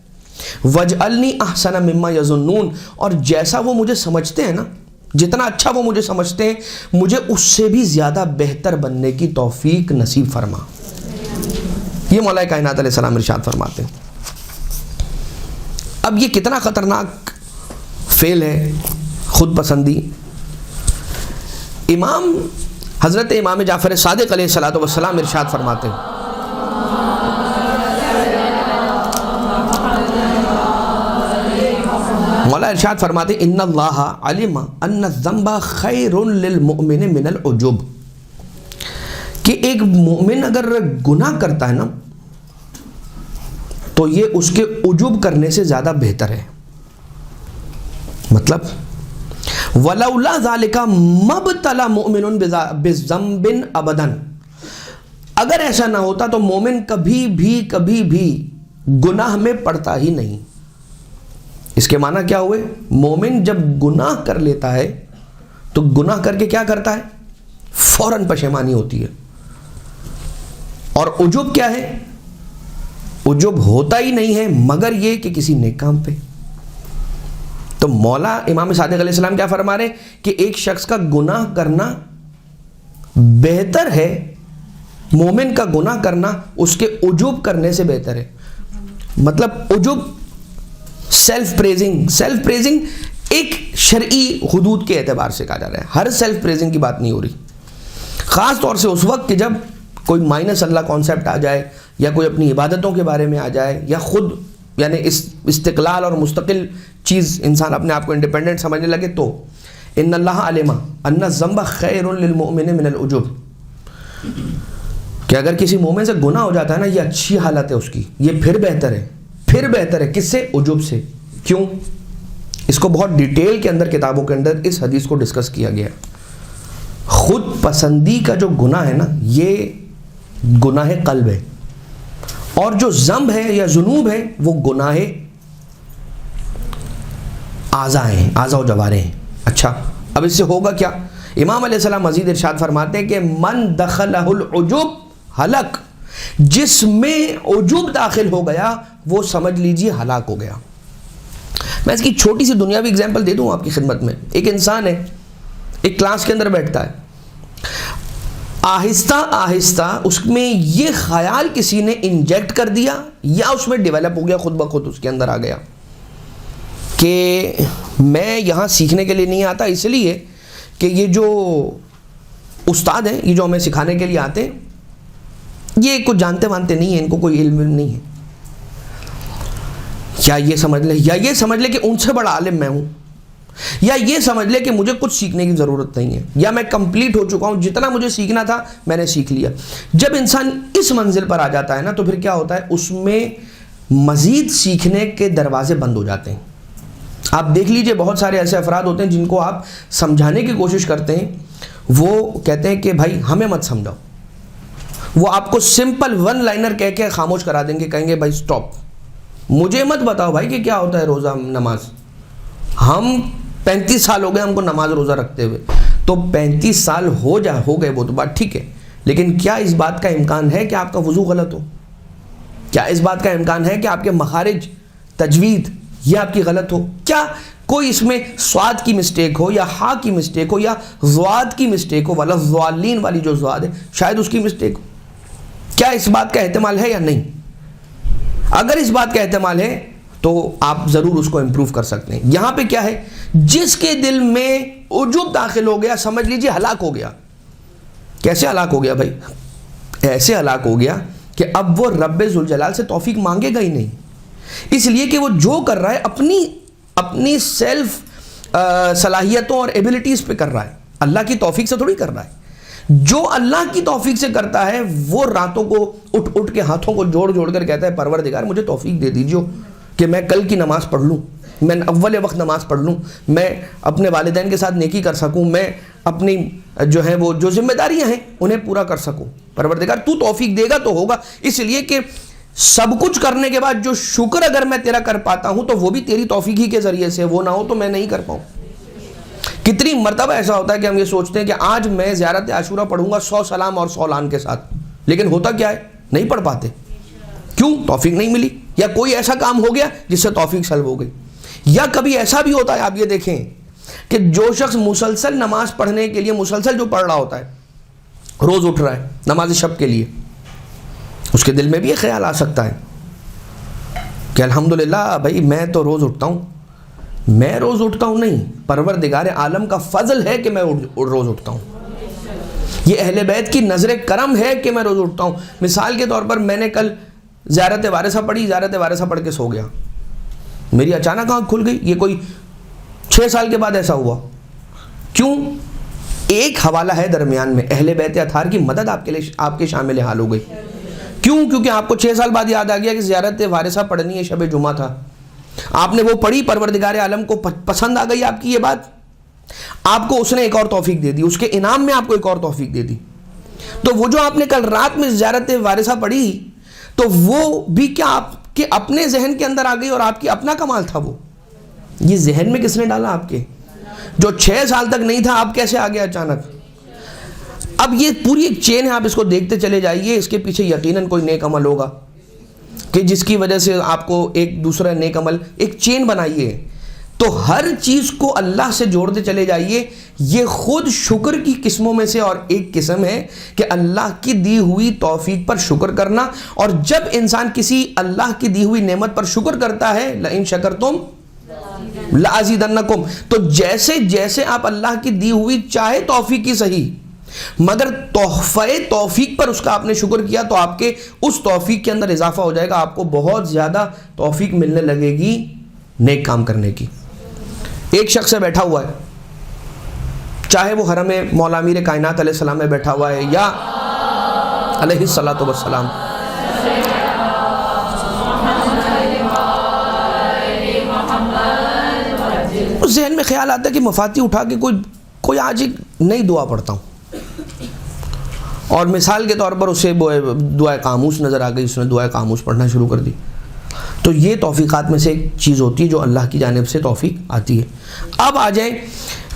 وَجْعَلْنِي أَحْسَنَ مِمَّا يَظُنُّونَ, اور جیسا وہ مجھے سمجھتے ہیں نا, جتنا اچھا وہ مجھے سمجھتے ہیں, مجھے اس سے بھی زیادہ بہتر بننے کی توفیق نصیب فرما. یہ مولا کائنات علیہ السلام ارشاد فرماتے ہیں. اب یہ کتنا خطرناک فعل ہے خود پسندی. حضرت امام جعفر صادق علیہ الصلوۃ والسلام ارشاد فرماتے ہیں, مولا ارشاد فرماتے ہیں ان اللہ علم ان الذنب خیر للمؤمن من العجب, کہ ایک مومن اگر گناہ کرتا ہے نا تو یہ اس کے عجب کرنے سے زیادہ بہتر ہے. مطلب وَلَوْلَا ذَلِكَ مَبْتَلَى مُؤْمِنٌ بِذَنْبٍ أَبَدًا, اگر ایسا نہ ہوتا تو مومن کبھی بھی گناہ میں پڑتا ہی نہیں. اس کے معنی کیا ہوئے, مومن جب گناہ کر لیتا ہے تو گناہ کر کے کیا کرتا ہے, فوراً پشیمانی ہوتی ہے. اور عجب کیا ہے؟ عجب ہوتا ہی نہیں ہے مگر یہ کہ کسی نیک کام پہ. تو مولا امام صادق علیہ السلام کیا فرما رہے کہ ایک شخص کا گناہ کرنا بہتر ہے، مومن کا گناہ کرنا اس کے عجب کرنے سے بہتر ہے. مطلب عجب سیلف پریزنگ ایک شرعی حدود کے اعتبار سے کہا جا رہا ہے. ہر سیلف پریزنگ کی بات نہیں ہو رہی، خاص طور سے اس وقت کہ جب کوئی مائنس اللہ کانسیپٹ آ جائے یا کوئی اپنی عبادتوں کے بارے میں آ جائے یا خود یعنی استقلال اور مستقل چیز انسان اپنے آپ کو انڈیپینڈنٹ سمجھنے لگے. تو ان اللہ علم ان الذنب خیر للمؤمن من العجب، کہ اگر کسی مومن سے گناہ ہو جاتا ہے نا، یہ اچھی حالت ہے اس کی، یہ پھر بہتر ہے کس سے؟ عجب سے. کیوں؟ اس کو بہت ڈیٹیل کے اندر کتابوں کے اندر اس حدیث کو ڈسکس کیا گیا. خود پسندی کا جو گناہ ہے نا، یہ گناہ قلب ہے، اور جو ذنب ہے یا ذنوب ہے وہ گناہ اعضاء ہیں، اعضاء و جوارح ہیں. اچھا، اب اس سے ہوگا کیا؟ امام علیہ السلام مزید ارشاد فرماتے ہیں کہ من دخلہ العجب ہلک، جس میں عجب داخل ہو گیا وہ سمجھ لیجیے ہلاک ہو گیا. میں اس کی چھوٹی سی دنیاوی اگزامپل دے دوں آپ کی خدمت میں. ایک انسان ہے، ایک کلاس کے اندر بیٹھتا ہے، آہستہ آہستہ اس میں یہ خیال کسی نے انجیکٹ کر دیا یا اس میں ڈیولپ ہو گیا، خود بخود اس کے اندر آ گیا کہ میں یہاں سیکھنے کے لیے نہیں آتا، اس لیے کہ یہ جو استاد ہیں، یہ جو ہمیں سکھانے کے لیے آتے ہیں، یہ کچھ جانتے وانتے نہیں ہیں، ان کو کوئی علم نہیں ہے. یا یہ سمجھ لے کہ ان سے بڑا عالم میں ہوں، یا یہ سمجھ لے کہ مجھے کچھ سیکھنے کی ضرورت نہیں ہے، یا میں کمپلیٹ ہو چکا ہوں، جتنا مجھے سیکھنا تھا میں نے سیکھ لیا. جب انسان اس منزل پر آ جاتا ہے نا، تو پھر کیا ہوتا ہے؟ اس میں مزید سیکھنے کے دروازے بند ہو جاتے ہیں. آپ دیکھ لیجئے بہت سارے ایسے افراد ہوتے ہیں جن کو آپ سمجھانے کی کوشش کرتے ہیں، وہ کہتے ہیں کہ بھائی ہمیں مت سمجھاؤ. وہ آپ کو سمپل ون لائنر کہہ کے خاموش کرا دیں گے، کہیں گے بھائی سٹاپ، مجھے مت بتاؤ بھائی کہ کیا ہوتا ہے روزہ نماز. ہم 35 سال ہو گئے ہم کو نماز روزہ رکھتے ہوئے. تو 35 سال ہو گئے وہ تو بات ٹھیک ہے، لیکن کیا اس بات کا امکان ہے کہ آپ کا وضو غلط ہو؟ کیا اس بات کا امکان ہے کہ آپ کے مخارج، تجوید یہ آپ کی غلط ہو؟ کیا کوئی اس میں سواد کی مسٹیک ہو یا ہا کی مسٹیک ہو یا زواد کی مسٹیک ہو، والا زوالین والی جو زواد ہے شاید اس کی مسٹیک ہو؟ کیا اس بات کا احتمال ہے یا نہیں؟ اگر اس بات کا احتمال ہے تو آپ ضرور اس کو امپروو کر سکتے ہیں. یہاں پہ کیا ہے؟ جس کے دل میں عجب داخل ہو گیا، سمجھ لیجئے ہلاک ہو گیا. کیسے ہلاک ہو گیا بھائی؟ ایسے ہلاک ہو گیا کہ اب وہ رب ذوالجلال سے توفیق مانگے گا ہی نہیں، اس لیے کہ وہ جو کر رہا ہے اپنی سیلف صلاحیتوں اور ایبلٹیز پہ کر رہا ہے، اللہ کی توفیق سے تھوڑی کر رہا ہے. جو اللہ کی توفیق سے کرتا ہے وہ راتوں کو اٹھ کے ہاتھوں کو جوڑ کر کہتا ہے پروردگار مجھے توفیق دے دیجیے کہ میں کل کی نماز پڑھ لوں، میں اول وقت نماز پڑھ لوں، میں اپنے والدین کے ساتھ نیکی کر سکوں، میں اپنی جو ہے وہ جو ذمہ داریاں ہیں انہیں پورا کر سکوں. پروردگار تو توفیق دے گا تو ہوگا، اس لیے کہ سب کچھ کرنے کے بعد جو شکر اگر میں تیرا کر پاتا ہوں تو وہ بھی تیری توفیق ہی کے ذریعے سے، وہ نہ ہو تو میں نہیں کر پاؤں. کتنی مرتبہ ایسا ہوتا ہے کہ ہم یہ سوچتے ہیں کہ آج میں زیارت عاشورہ پڑھوں گا 100 سلام اور 100 لعن کے ساتھ، لیکن ہوتا کیا ہے؟ نہیں پڑھ پاتے. کیوں؟ توفیق نہیں ملی، یا کوئی ایسا کام ہو گیا جس سے توفیق سلب ہو گئی. یا کبھی ایسا بھی ہوتا ہے، آپ یہ دیکھیں کہ جو شخص مسلسل نماز پڑھنے کے لیے مسلسل جو پڑھ رہا ہوتا ہے، روز اٹھ رہا ہے نماز شب کے لیے، اس کے دل میں بھی یہ خیال آ سکتا ہے کہ الحمدللہ بھائی میں تو روز اٹھتا ہوں. میں روز اٹھتا ہوں نہیں، پروردگار عالم کا فضل ہے کہ میں روز اٹھتا ہوں. یہ اہل بیت کی نظر کرم ہے کہ میں روز اٹھتا ہوں. مثال کے طور پر میں نے کل زیارت وارثہ پڑھی، زیارت وارثہ پڑھ کے سو گیا، میری اچانک آنکھ کھل گئی. یہ کوئی 6 سال کے بعد ایسا ہوا. کیوں؟ ایک حوالہ ہے درمیان میں، اہل بیت اطہار کی مدد آپ کے شامل حال ہو گئی. کیوں؟ کیونکہ آپ کو 6 سال بعد یاد آ گیا کہ زیارت وارثہ پڑھنی ہے، شب جمعہ تھا، آپ نے وہ پڑھی، پروردگار عالم کو پسند آ گئی آپ کی یہ بات، آپ کو اس نے ایک اور توفیق دے دی، اس کے انعام میں آپ کو ایک اور توفیق دے دی. تو وہ جو آپ نے کل رات میں زیارت وارثہ پڑھی تو وہ بھی کیا آپ کے اپنے ذہن کے اندر آ گئی اور آپ کی اپنا کمال تھا؟ وہ یہ ذہن میں کس نے ڈالا آپ کے؟ جو 6 سال تک نہیں تھا، آپ کیسے آ گیا اچانک؟ اب یہ پوری ایک چین ہے, آپ اس کو دیکھتے چلے جائیے, اس کے پیچھے یقیناً کوئی نیک عمل ہوگا کہ جس کی وجہ سے آپ کو ایک دوسرا نیک عمل, ایک چین بنائیے. تو ہر چیز کو اللہ سے جوڑتے چلے جائیے. یہ خود شکر کی قسموں میں سے اور ایک قسم ہے کہ اللہ کی دی ہوئی توفیق پر شکر کرنا. اور جب انسان کسی اللہ کی دی ہوئی نعمت پر شکر کرتا ہے, لئن شکرتم لازیدنکم, تو جیسے جیسے آپ اللہ کی دی ہوئی چاہے توفیق کی صحیح, مگر تحفہ توفیق پر اس کا آپ نے شکر کیا تو آپ کے اس توفیق کے اندر اضافہ ہو جائے گا. آپ کو بہت زیادہ توفیق ملنے لگے گی نیک کام کرنے کی. ایک شخص سے بیٹھا ہوا ہے, چاہے وہ حرم مولا امیر کائنات علیہ السلام میں بیٹھا ہوا ہے یا علیہ الصلاۃ والسلام, اس ذہن میں خیال آتا ہے کہ مفاتیح اٹھا کے کوئی آج ایک نئی دعا پڑھتا ہوں, اور مثال کے طور پر اسے دعائے قاموس نظر آ گئی, اس نے دعائے قاموس پڑھنا شروع کر دی. تو یہ توفیقات میں سے ایک چیز ہوتی ہے جو اللہ کی جانب سے توفیق آتی ہے. اب آ جائیں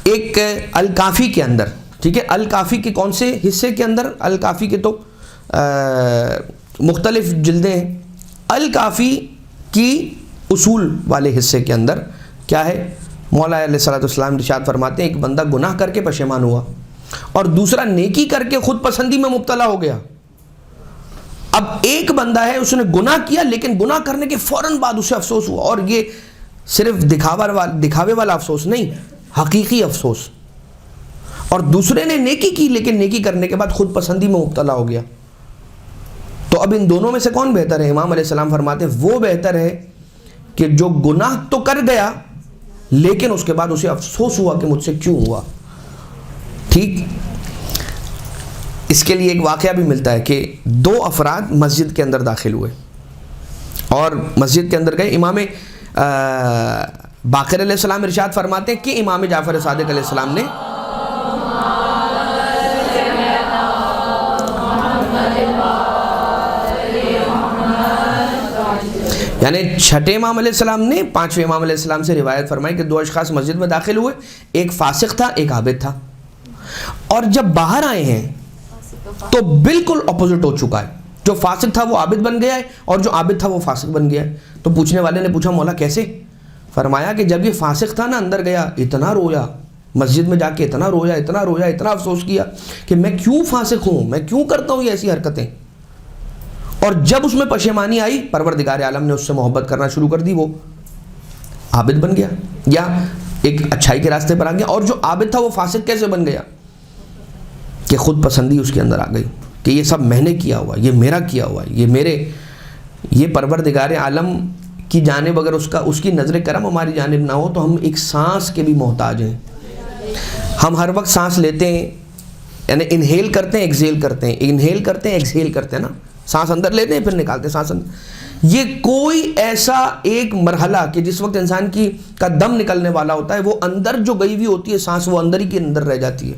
ایک الکافی کے اندر, ٹھیک ہے, الکافی کے کون سے حصے کے اندر, الکافی کے تو مختلف جلدیں ہیں. الکافی کی اصول والے حصے کے اندر کیا ہے, مولا علیہ الصلوۃ والسلام ارشاد فرماتے ہیں ایک بندہ گناہ کر کے پشیمان ہوا اور دوسرا نیکی کر کے خود پسندی میں مبتلا ہو گیا. اب ایک بندہ ہے, اس نے گناہ کیا لیکن گناہ کرنے کے فوراً بعد اسے افسوس ہوا, اور یہ صرف دکھاوے والا افسوس نہیں, حقیقی افسوس. اور دوسرے نے نیکی کی لیکن نیکی کرنے کے بعد خود پسندی میں مبتلا ہو گیا. تو اب ان دونوں میں سے کون بہتر ہے؟ امام علیہ السلام فرماتے ہیں وہ بہتر ہے کہ جو گناہ تو کر گیا لیکن اس کے بعد اسے افسوس ہوا کہ مجھ سے کیوں ہوا. ٹھیک, اس کے لیے ایک واقعہ بھی ملتا ہے کہ دو افراد مسجد کے اندر داخل ہوئے اور مسجد کے اندر گئے. امام باقر علیہ السلام ارشاد فرماتے ہیں کہ امام جعفر صادق علیہ السلام نے یعنی چھٹے امام علیہ السلام نے پانچویں امام علیہ السلام سے روایت فرمائی کہ دو اشخاص مسجد میں داخل ہوئے, ایک فاسق تھا ایک عابد تھا, اور جب باہر آئے ہیں تو بالکل اپوزٹ ہو چکا ہے. جو فاسق تھا وہ عابد بن گیا ہے اور جو عابد تھا وہ فاسق بن گیا ہے. تو پوچھنے والے نے پوچھا مولا کیسے؟ فرمایا کہ جب یہ فاسق تھا نا, اندر گیا اتنا رویا, مسجد میں جا کے اتنا رویا اتنا افسوس کیا کہ میں کیوں فاسق ہوں, میں کیوں کرتا ہوں یہ ایسی حرکتیں. اور جب اس میں پشیمانی آئی, پروردگار عالم نے اس سے محبت کرنا شروع کر دی, وہ عابد بن گیا یا ایک اچھائی کے راستے پر آ گیا. اور جو عابد تھا وہ فاسق کیسے بن گیا کہ خود پسندی اس کے اندر آ گئی کہ یہ سب میں نے کیا ہوا, یہ میرا کیا ہوا, یہ پروردگار عالم کی جانب اگر اس کی نظر کرم ہماری جانب نہ ہو تو ہم ایک سانس کے بھی محتاج ہیں. ہم ہر وقت سانس لیتے ہیں, یعنی انہیل کرتے ہیں ایکسیل کرتے ہیں, انہیل کرتے ہیں ایکسیل کرتے ہیں نا, سانس اندر لیتے ہیں پھر نکالتے ہیں سانس اندر. یہ کوئی ایسا ایک مرحلہ کہ جس وقت انسان کا دم نکلنے والا ہوتا ہے وہ اندر جو گئی ہوئی ہوتی ہے سانس وہ اندر ہی کے اندر رہ جاتی ہے,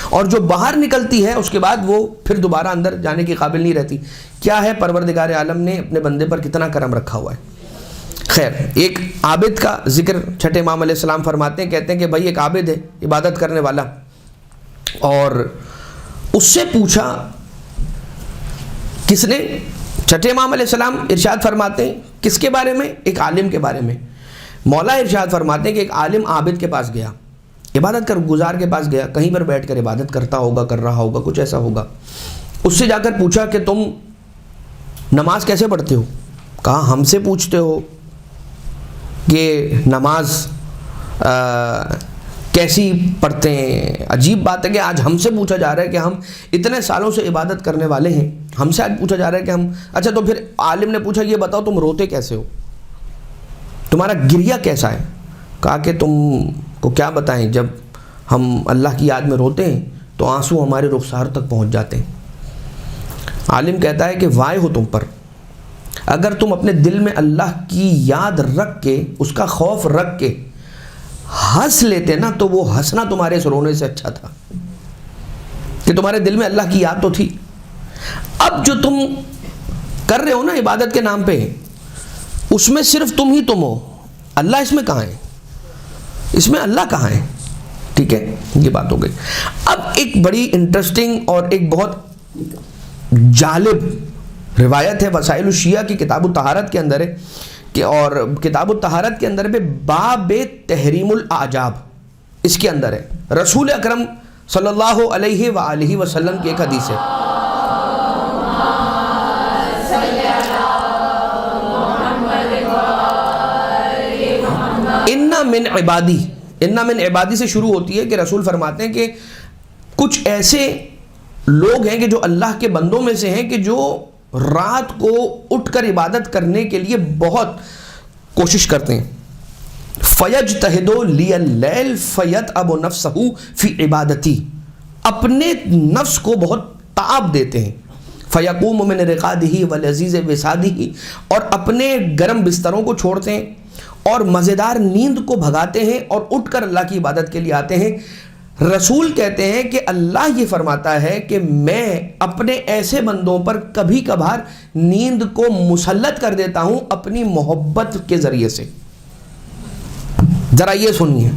اور جو باہر نکلتی ہے اس کے بعد وہ پھر دوبارہ اندر جانے کے قابل نہیں رہتی. کیا ہے پروردگار عالم نے اپنے بندے پر کتنا کرم رکھا ہوا ہے. خیر, ایک عابد کا ذکر چھٹے امام علیہ السلام فرماتے ہیں, کہتے ہیں کہ بھائی ایک عابد ہے عبادت کرنے والا, اور اس سے پوچھا کس نے؟ چھٹے امام علیہ السلام ارشاد فرماتے ہیں کس کے بارے میں؟ ایک عالم کے بارے میں. مولا ارشاد فرماتے ہیں کہ ایک عالم عابد کے پاس گیا, عبادت کر گزار کے پاس گیا, کہیں پر بیٹھ کر عبادت کرتا ہوگا, کر رہا ہوگا, کچھ ایسا ہوگا. اس سے جا کر پوچھا کہ تم نماز کیسے پڑھتے ہو؟ کہا ہم سے پوچھتے ہو کہ نماز کیسی پڑھتے ہیں؟ عجیب بات ہے کہ آج ہم سے پوچھا جا رہا ہے کہ ہم اتنے سالوں سے عبادت کرنے والے ہیں, ہم سے آج پوچھا جا رہا ہے کہ ہم. اچھا تو پھر عالم نے پوچھا یہ بتاؤ تم روتے کیسے ہو, تمہارا گریہ کیسا ہے؟ کہا کہ تم کو کیا بتائیں, جب ہم اللہ کی یاد میں روتے ہیں تو آنسو ہمارے رخسار تک پہنچ جاتے ہیں. عالم کہتا ہے کہ وائے ہو تم پر, اگر تم اپنے دل میں اللہ کی یاد رکھ کے, اس کا خوف رکھ کے ہنس لیتے نا تو وہ ہنسنا تمہارے اس رونے سے اچھا تھا کہ تمہارے دل میں اللہ کی یاد تو تھی. اب جو تم کر رہے ہو نا عبادت کے نام پہ, اس میں صرف تم ہی تم ہو, اللہ اس میں کہاں ہے؟ اس میں اللہ کہاں ہے؟ ٹھیک ہے، یہ بات ہو گئی. اب ایک بڑی انٹرسٹنگ اور ایک بہت جالب روایت ہے وسائل الشیعہ کی کتاب الطہارت کے اندر ہے کہ، اور کتاب الطہارت کے اندر پہ باب تحریم الاعجاب اس کے اندر ہے. رسول اکرم صلی اللہ علیہ وآلہ وسلم کی ایک حدیث ہے. اِنَّ مِنْ عِبَادِي سے شروع ہوتی ہے کہ رسول فرماتے ہیں کہ کچھ ایسے لوگ ہیں کہ جو اللہ کے بندوں میں سے ہیں کہ جو رات کو اٹھ کر عبادت کرنے کے لیے بہت کوشش کرتے ہیں. فَيَجْتَهِدُ لِيَ اللَّيْلِ فَيَتْعَبُ نَفْسَهُ فِي عِبَادَتِي، اپنے نفس کو بہت تعب دیتے ہیں. فَيَقُومُ مِنْ رِقَادِهِ وَلَذِيذِ وِسَادِهِ، اور اپنے گرم بستروں کو چھوڑتے ہیں اور مزیدار نیند کو بھگاتے ہیں اور اٹھ کر اللہ کی عبادت کے لیے آتے ہیں. رسول کہتے ہیں کہ اللہ یہ فرماتا ہے کہ میں اپنے ایسے بندوں پر کبھی کبھار نیند کو مسلط کر دیتا ہوں اپنی محبت کے ذریعے سے. ذرا یہ سنیے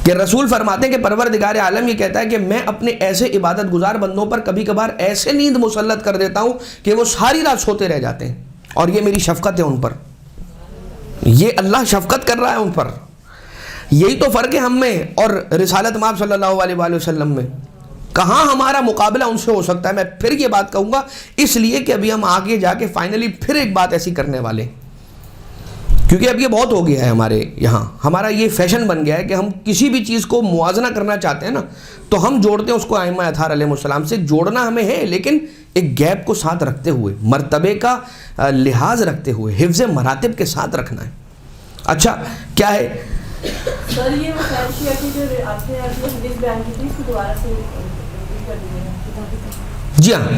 کہ رسول فرماتے ہیں کہ پروردگار عالم یہ کہتا ہے کہ میں اپنے ایسے عبادت گزار بندوں پر کبھی کبھار ایسے نیند مسلط کر دیتا ہوں کہ وہ ساری رات سوتے رہ جاتے ہیں، اور یہ میری شفقت ہے ان پر. یہ اللہ شفقت کر رہا ہے ان پر. یہی تو فرق ہے ہم میں اور رسالت مآب صلی اللہ علیہ وآلہ وسلم میں. کہاں ہمارا مقابلہ ان سے ہو سکتا ہے. میں پھر یہ بات کہوں گا اس لیے کہ ابھی ہم آگے جا کے فائنلی پھر ایک بات ایسی کرنے والے، کیونکہ اب یہ بہت ہو گیا ہے ہمارے یہاں. ہمارا یہ فیشن بن گیا ہے کہ ہم کسی بھی چیز کو موازنہ کرنا چاہتے ہیں نا تو ہم جوڑتے ہیں اس کو ائمہ اطہار علیہ السلام سے. جوڑنا ہمیں ہے لیکن ایک گیپ کو ساتھ رکھتے ہوئے، مرتبے کا لحاظ رکھتے ہوئے، حفظ مراتب کے ساتھ رکھنا ہے. اچھا کیا ہے سر یہ وسائل شیعہ کی جو آپ نے حدیث بیان کی تھی اس کو دوبارہ سے کر دیجیے. جی ہاں،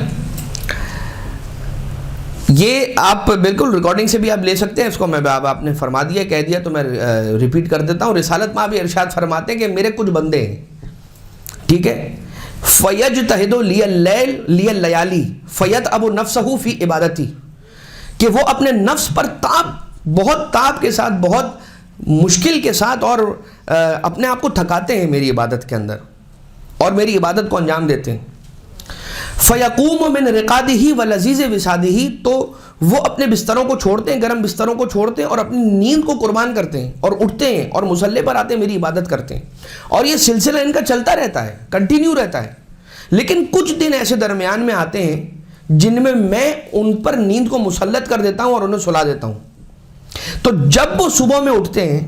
یہ آپ بالکل ریکارڈنگ سے بھی آپ لے سکتے ہیں اس کو. میں آپ نے فرما دیا کہہ دیا تو میں ریپیٹ کر دیتا ہوں. رسالت مآب بھی ارشاد فرماتے ہیں کہ میرے کچھ بندے ہیں، ٹھیک ہے، فَيَجْتَهِدُ لِيَ اللَّيَالِي فَيَتْعَبُ نَفْسَهُ فِي عِبَادَتِي، کہ وہ اپنے نفس پر بہت تاب کے ساتھ، بہت مشکل کے ساتھ اور اپنے آپ کو تھکاتے ہیں میری عبادت کے اندر اور میری عبادت کو انجام دیتے ہیں. فَيَقُومُ مِنْ رِقَادِهِ وَلَذِيذِ وِسَادِهِ، تو وہ اپنے بستروں کو چھوڑتے ہیں، گرم بستروں کو چھوڑتے ہیں اور اپنی نیند کو قربان کرتے ہیں اور اٹھتے ہیں اور مصلی پر آتے ہیں، میری عبادت کرتے ہیں. اور یہ سلسلہ ان کا چلتا رہتا ہے، کنٹینیو رہتا ہے. لیکن کچھ دن ایسے درمیان میں آتے ہیں جن میں ان پر نیند کو مسلط کر دیتا ہوں اور انہیں سلا دیتا ہوں. تو جب وہ صبح میں اٹھتے ہیں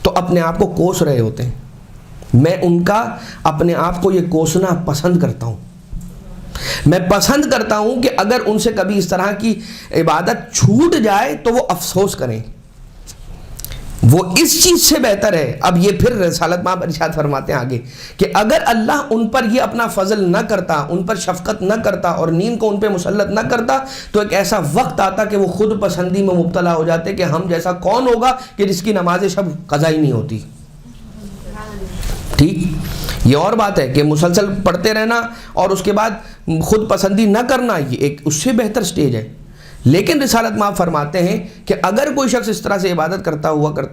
تو اپنے آپ کو کوس رہے ہوتے ہیں. میں ان کا اپنے آپ کو یہ کوسنا پسند کرتا ہوں. میں پسند کرتا ہوں کہ اگر ان سے کبھی اس طرح کی عبادت چھوٹ جائے تو وہ افسوس کریں. وہ اس چیز سے بہتر ہے. اب یہ پھر رسالت مآب ارشاد فرماتے ہیں آگے کہ اگر اللہ ان پر یہ اپنا فضل نہ کرتا، ان پر شفقت نہ کرتا اور نیند کو ان پہ مسلط نہ کرتا تو ایک ایسا وقت آتا کہ وہ خود پسندی میں مبتلا ہو جاتے کہ ہم جیسا کون ہوگا کہ جس کی نماز شب قضا ہی نہیں ہوتی. ٹھیک، یہ اور بات ہے کہ مسلسل پڑھتے رہنا اور اس کے بعد خود پسندی نہ کرنا، یہ ایک اس سے بہتر سٹیج ہے. لیکن رسالت مآب فرماتے ہیں کہ اگر کوئی شخص اس طرح سے عبادت کرتا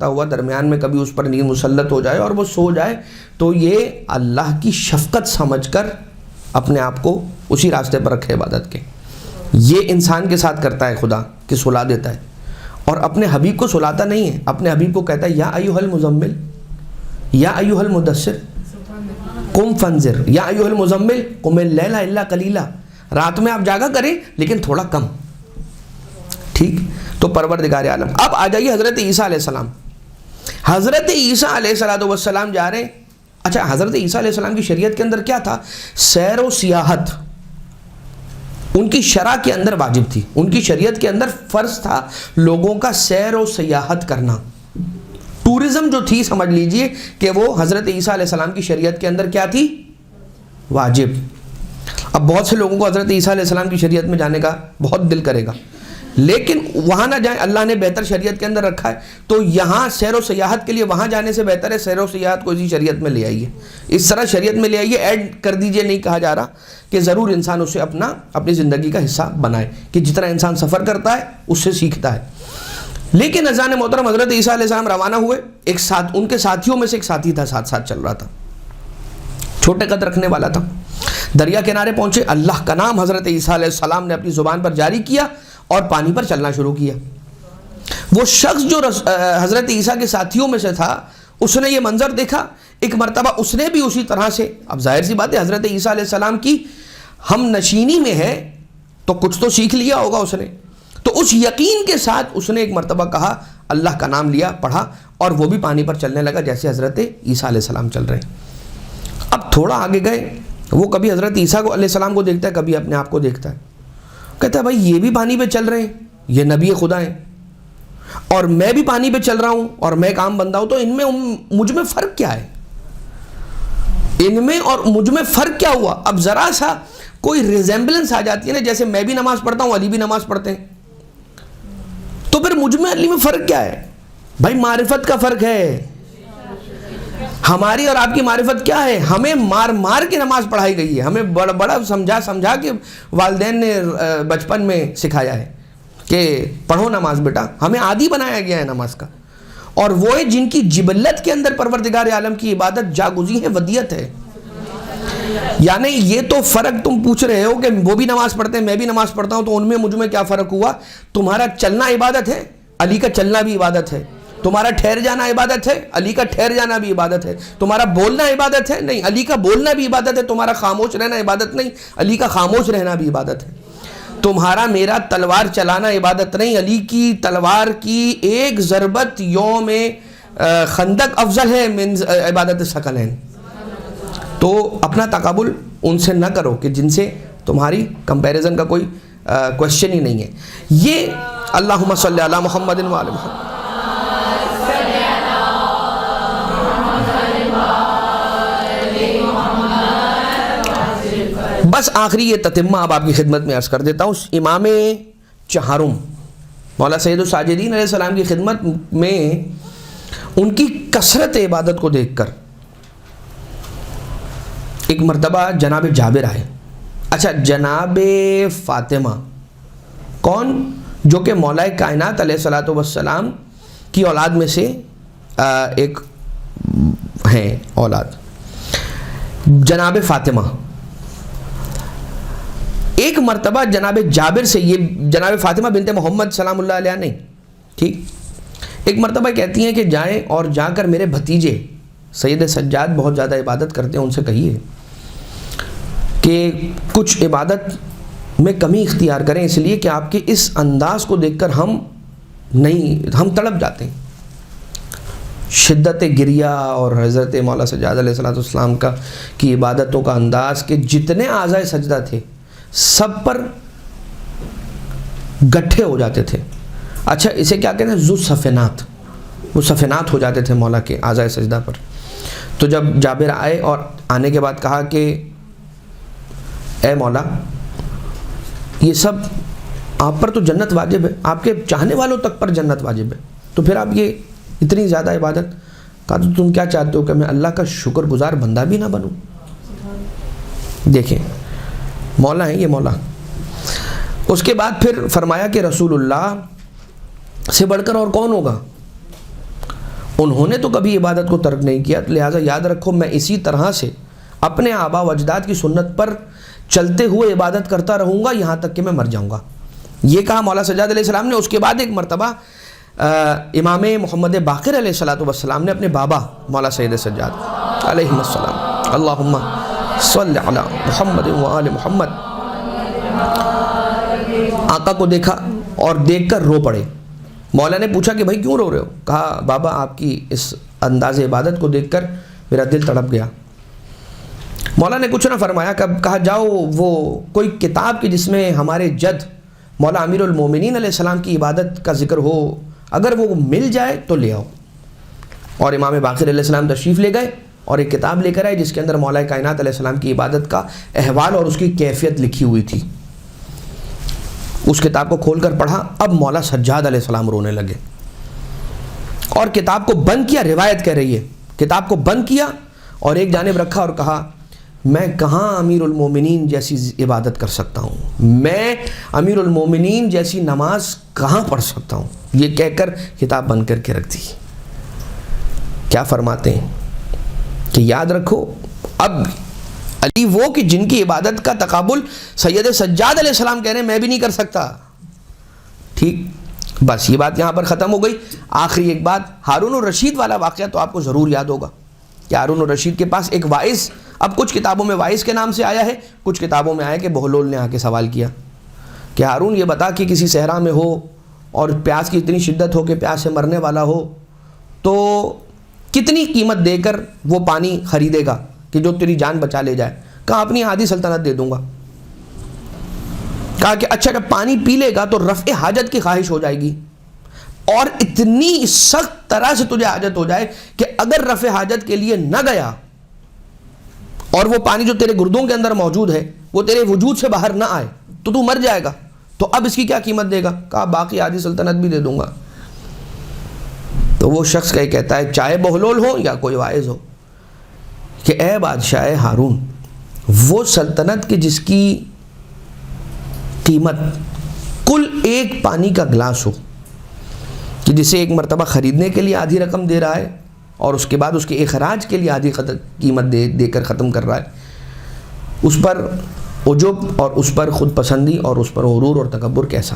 ہوا درمیان میں کبھی اس پر نیند مسلط ہو جائے اور وہ سو جائے تو یہ اللہ کی شفقت سمجھ کر اپنے آپ کو اسی راستے پر رکھے عبادت کے. یہ انسان کے ساتھ کرتا ہے خدا کہ سلا دیتا ہے، اور اپنے حبیب کو سلاتا نہیں ہے. اپنے حبیب کو کہتا ہے یا ایھا المزمل یا ایھا المدثر قم فانذر یا ایھا المزمل قم اللیل الا قلیلا. رات میں آپ جاگا کریں لیکن تھوڑا کم. ٹھیک، تو پروردگار عالم. اب آ جائیے حضرت عیسیٰ علیہ السلام. حضرت عیسیٰ علیہ السلام جا رہے ہیں. اچھا، حضرت عیسیٰ علیہ السلام کی شریعت کے اندر کیا تھا؟ سیر و سیاحت ان کی شرع کے اندر واجب تھی. ان کی شریعت کے اندر فرض تھا لوگوں کا سیر و سیاحت کرنا. ٹورزم جو تھی سمجھ لیجئے کہ وہ حضرت عیسیٰ علیہ السلام کی شریعت کے اندر کیا تھی؟ واجب. اب بہت سے لوگوں کو حضرت عیسیٰ علیہ السلام کی شریعت میں جانے کا بہت دل کرے گا، لیکن وہاں نہ جائیں. اللہ نے بہتر شریعت کے اندر رکھا ہے، تو یہاں سیر و سیاحت کے لیے وہاں جانے سے بہتر ہے سیر و سیاحت کو اسی شریعت میں لے آئیے. اس طرح شریعت میں لے آئیے، ایڈ کر دیجئے. نہیں کہا جا رہا کہ ضرور انسان اسے اپنی زندگی کا حصہ بنائے، کہ جتنا انسان سفر کرتا ہے اس سے سیکھتا ہے. لیکن اذان محترم حضرت عیسیٰ علیہ السلام روانہ ہوئے، ایک ساتھ ان کے ساتھیوں میں سے ایک ساتھی تھا، ساتھ ساتھ چل رہا تھا، چھوٹے قد رکھنے والا تھا. دریا کنارے پہنچے، اللہ کا نام حضرت عیسیٰ علیہ السلام نے اپنی زبان پر جاری کیا اور پانی پر چلنا شروع کیا. وہ شخص جو حضرت عیسیٰ کے ساتھیوں میں سے تھا، اس نے یہ منظر دیکھا. ایک مرتبہ اس نے بھی اسی طرح سے، اب ظاہر سی بات ہے حضرت عیسیٰ علیہ السلام کی ہم نشینی میں ہے تو کچھ تو سیکھ لیا ہوگا اس نے، تو اس یقین کے ساتھ اس نے ایک مرتبہ کہا، اللہ کا نام لیا، پڑھا، اور وہ بھی پانی پر چلنے لگا جیسے حضرت عیسیٰ علیہ السلام چل رہے ہیں. اب تھوڑا آگے گئے، وہ کبھی حضرت عیسیٰ علیہ السلام کو دیکھتا ہے، کبھی اپنے آپ کو دیکھتا ہے. کہتا ہے بھائی یہ بھی پانی پہ چل رہے ہیں، یہ نبی خدا ہیں، اور میں بھی پانی پہ چل رہا ہوں اور میں ایک عام بندہ ہوں، تو ان میں مجھ میں فرق کیا ہے؟ ان میں اور مجھ میں فرق کیا ہوا؟ اب ذرا سا کوئی ریزیمبلنس آ جاتی ہے نا، جیسے میں بھی نماز پڑھتا ہوں، علی بھی نماز پڑھتے ہیں، تو پھر مجھ میں علی میں فرق کیا ہے؟ بھائی معرفت کا فرق ہے. ہماری اور آپ کی معرفت کیا ہے؟ ہمیں مار مار کے نماز پڑھائی گئی ہے، ہمیں بڑا بڑا سمجھا کے والدین نے بچپن میں سکھایا ہے کہ پڑھو نماز بیٹا، ہمیں عادی بنایا گیا ہے نماز کا. اور وہ ہے جن کی جبلت کے اندر پروردگار عالم کی عبادت جاگزی ہے، ودیت ہے. یعنی یہ تو فرق تم پوچھ رہے ہو کہ وہ بھی نماز پڑھتے ہیں میں بھی نماز پڑھتا ہوں، تو ان میں مجھ میں کیا فرق ہوا؟ تمہارا چلنا عبادت ہے، علی کا چلنا بھی عبادت ہے. تمہارا ٹھہر جانا عبادت ہے، علی کا ٹھہر جانا بھی عبادت ہے. تمہارا بولنا عبادت ہے، نہیں علی کا بولنا بھی عبادت ہے. تمہارا خاموش رہنا عبادت نہیں، علی کا خاموش رہنا بھی عبادت ہے. تمہارا میرا تلوار چلانا عبادت نہیں، علی کی تلوار کی ایک ضربت یوم خندق افضل ہے من عبادت ثقلین. تو اپنا تقابل ان سے نہ کرو کہ جن سے تمہاری کمپیریزن کا کوئی کوشچن ہی نہیں ہے. یہ اللہم صلی علی محمد و آل محمد. بس آخری یہ تتمہ اب آپ کی خدمت میں عرض کر دیتا ہوں. امام چہارم مولا سید الساجدین علیہ السلام کی خدمت میں ان کی کثرت عبادت کو دیکھ کر ایک مرتبہ جناب جابر آئے. اچھا، جناب فاطمہ کون؟ جو کہ مولا کائنات علیہ الصلوۃ والسلام کی اولاد میں سے ایک ہیں اولاد، جناب فاطمہ. ایک مرتبہ جناب جابر سے، یہ جناب فاطمہ بنت محمد سلام اللہ علیہ نہیں، ٹھیک، ایک مرتبہ کہتی ہیں کہ جائیں اور جا کر میرے بھتیجے سید سجاد بہت زیادہ عبادت کرتے ہیں، ان سے کہیے کہ کچھ عبادت میں کمی اختیار کریں، اس لیے کہ آپ کے اس انداز کو دیکھ کر ہم تڑپ جاتے ہیں. شدت گریہ اور حضرت مولا سجاد علیہ السلام کی عبادتوں کا انداز کہ جتنے اعضائے سجدہ تھے سب پر گٹھے ہو جاتے تھے. اچھا، اسے کیا کہتے ہیں؟ ذو صفنات، وہ صفنات ہو جاتے تھے مولا کے اعضائے سجدہ پر. تو جب جابر آئے اور آنے کے بعد کہا کہ اے مولا، یہ سب آپ پر تو جنت واجب ہے، آپ کے چاہنے والوں تک پر جنت واجب ہے، تو پھر آپ یہ اتنی زیادہ عبادت کا، تو تم کیا چاہتے ہو کہ میں اللہ کا شکر گزار بندہ بھی نہ بنوں؟ دیکھیں مولا ہیں یہ مولا. اس کے بعد پھر فرمایا کہ رسول اللہ سے بڑھ کر اور کون ہوگا؟ انہوں نے تو کبھی عبادت کو ترک نہیں کیا، لہٰذا یاد رکھو میں اسی طرح سے اپنے آبا و اجداد کی سنت پر چلتے ہوئے عبادت کرتا رہوں گا یہاں تک کہ میں مر جاؤں گا. یہ کہا مولا سجاد علیہ السلام نے. اس کے بعد ایک مرتبہ امام محمد باقر علیہ السلام نے اپنے بابا مولا سید سجاد علیہ السلام اللہم صلی علی محمد و آل محمد آقا کو دیکھا اور دیکھ کر رو پڑے. مولا نے پوچھا کہ بھائی کیوں رو رہے ہو؟ کہا بابا آپ کی اس انداز عبادت کو دیکھ کر میرا دل تڑپ گیا. مولا نے کچھ نہ فرمایا. کہا جاؤ وہ کوئی کتاب کی جس میں ہمارے جد مولا امیر المومنین علیہ السلام کی عبادت کا ذکر ہو، اگر وہ مل جائے تو لے آؤ. اور امام باقر علیہ السلام تشریف لے گئے اور ایک کتاب لے کر آئے جس کے اندر مولا کائنات علیہ السلام کی عبادت کا احوال اور اس کی کیفیت لکھی ہوئی تھی. اس کتاب کو کھول کر پڑھا. اب مولا سجاد علیہ السلام رونے لگے اور کتاب کو بند کیا. روایت کہہ رہی ہے کتاب کو بند کیا اور ایک جانب رکھا اور کہا میں کہاں امیر المومنین جیسی عبادت کر سکتا ہوں، میں امیر المومنین جیسی نماز کہاں پڑھ سکتا ہوں. یہ کہہ کر کتاب بند کر کے رکھ دی۔ کیا فرماتے ہیں کہ یاد رکھو اب علی وہ کہ جن کی عبادت کا تقابل سید سجاد علیہ السلام کہہ رہے ہیں میں بھی نہیں کر سکتا۔ ٹھیک، بس یہ بات یہاں پر ختم ہو گئی۔ آخری ایک بات، ہارون الرشید والا واقعہ تو آپ کو ضرور یاد ہوگا کہ ہارون الرشید کے پاس ایک وائز، اب کچھ کتابوں میں وائز کے نام سے آیا ہے، کچھ کتابوں میں آیا کہ بہلول نے آ کے سوال کیا کہ ہارون یہ بتا کہ کسی صحرا میں ہو اور پیاس کی اتنی شدت ہو کہ پیاس سے مرنے والا ہو تو کتنی قیمت دے کر وہ پانی خریدے گا کہ جو تیری جان بچا لے جائے؟ کہا اپنی آدھی سلطنت دے دوں گا۔ کہا کہ اچھا جب پانی پی لے گا تو رفع حاجت کی خواہش ہو جائے گی، اور اتنی سخت طرح سے تجھے حاجت ہو جائے کہ اگر رفع حاجت کے لیے نہ گیا اور وہ پانی جو تیرے گردوں کے اندر موجود ہے وہ تیرے وجود سے باہر نہ آئے تو مر جائے گا، تو اب اس کی کیا قیمت دے گا؟ کہا باقی آدھی سلطنت بھی دے دوں گا۔ تو وہ شخص کہتا ہے چاہے بہلول ہو یا کوئی واعظ ہو کہ اے بادشاہ ہارون، وہ سلطنت کی جس کی قیمت کل ایک پانی کا گلاس ہو، کہ جسے ایک مرتبہ خریدنے کے لیے آدھی رقم دے رہا ہے اور اس کے بعد اس کے اخراج کے لیے آدھی قیمت دے کر ختم کر رہا ہے، اس پر عجب اور اس پر خود پسندی اور اس پر غرور اور تکبر کیسا؟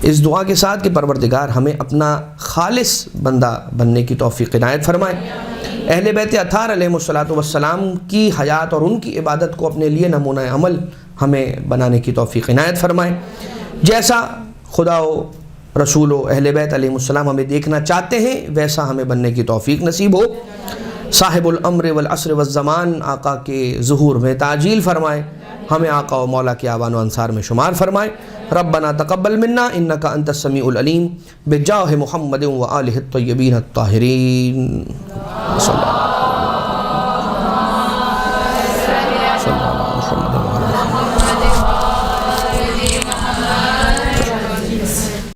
اس دعا کے ساتھ کہ پروردگار ہمیں اپنا خالص بندہ بننے کی توفیق عنایت فرمائے، اہل بیت اطہار علیہ السلام کی حیات اور ان کی عبادت کو اپنے لیے نمونہ عمل ہمیں بنانے کی توفیق عنایت فرمائے، جیسا خدا و رسول و اہل بیت علیہ السلام ہمیں دیکھنا چاہتے ہیں ویسا ہمیں بننے کی توفیق نصیب ہو۔ صاحب الامر والعصر والزمان آقا کے ظہور میں تعجیل فرمائے، ہمیں آقا و مولا کے آوان و انصار میں شمار فرمائے۔ ربنا تقبل منا انک انت السمیع العلیم بجاہ محمد و آلہ الطیبین الطاہرین۔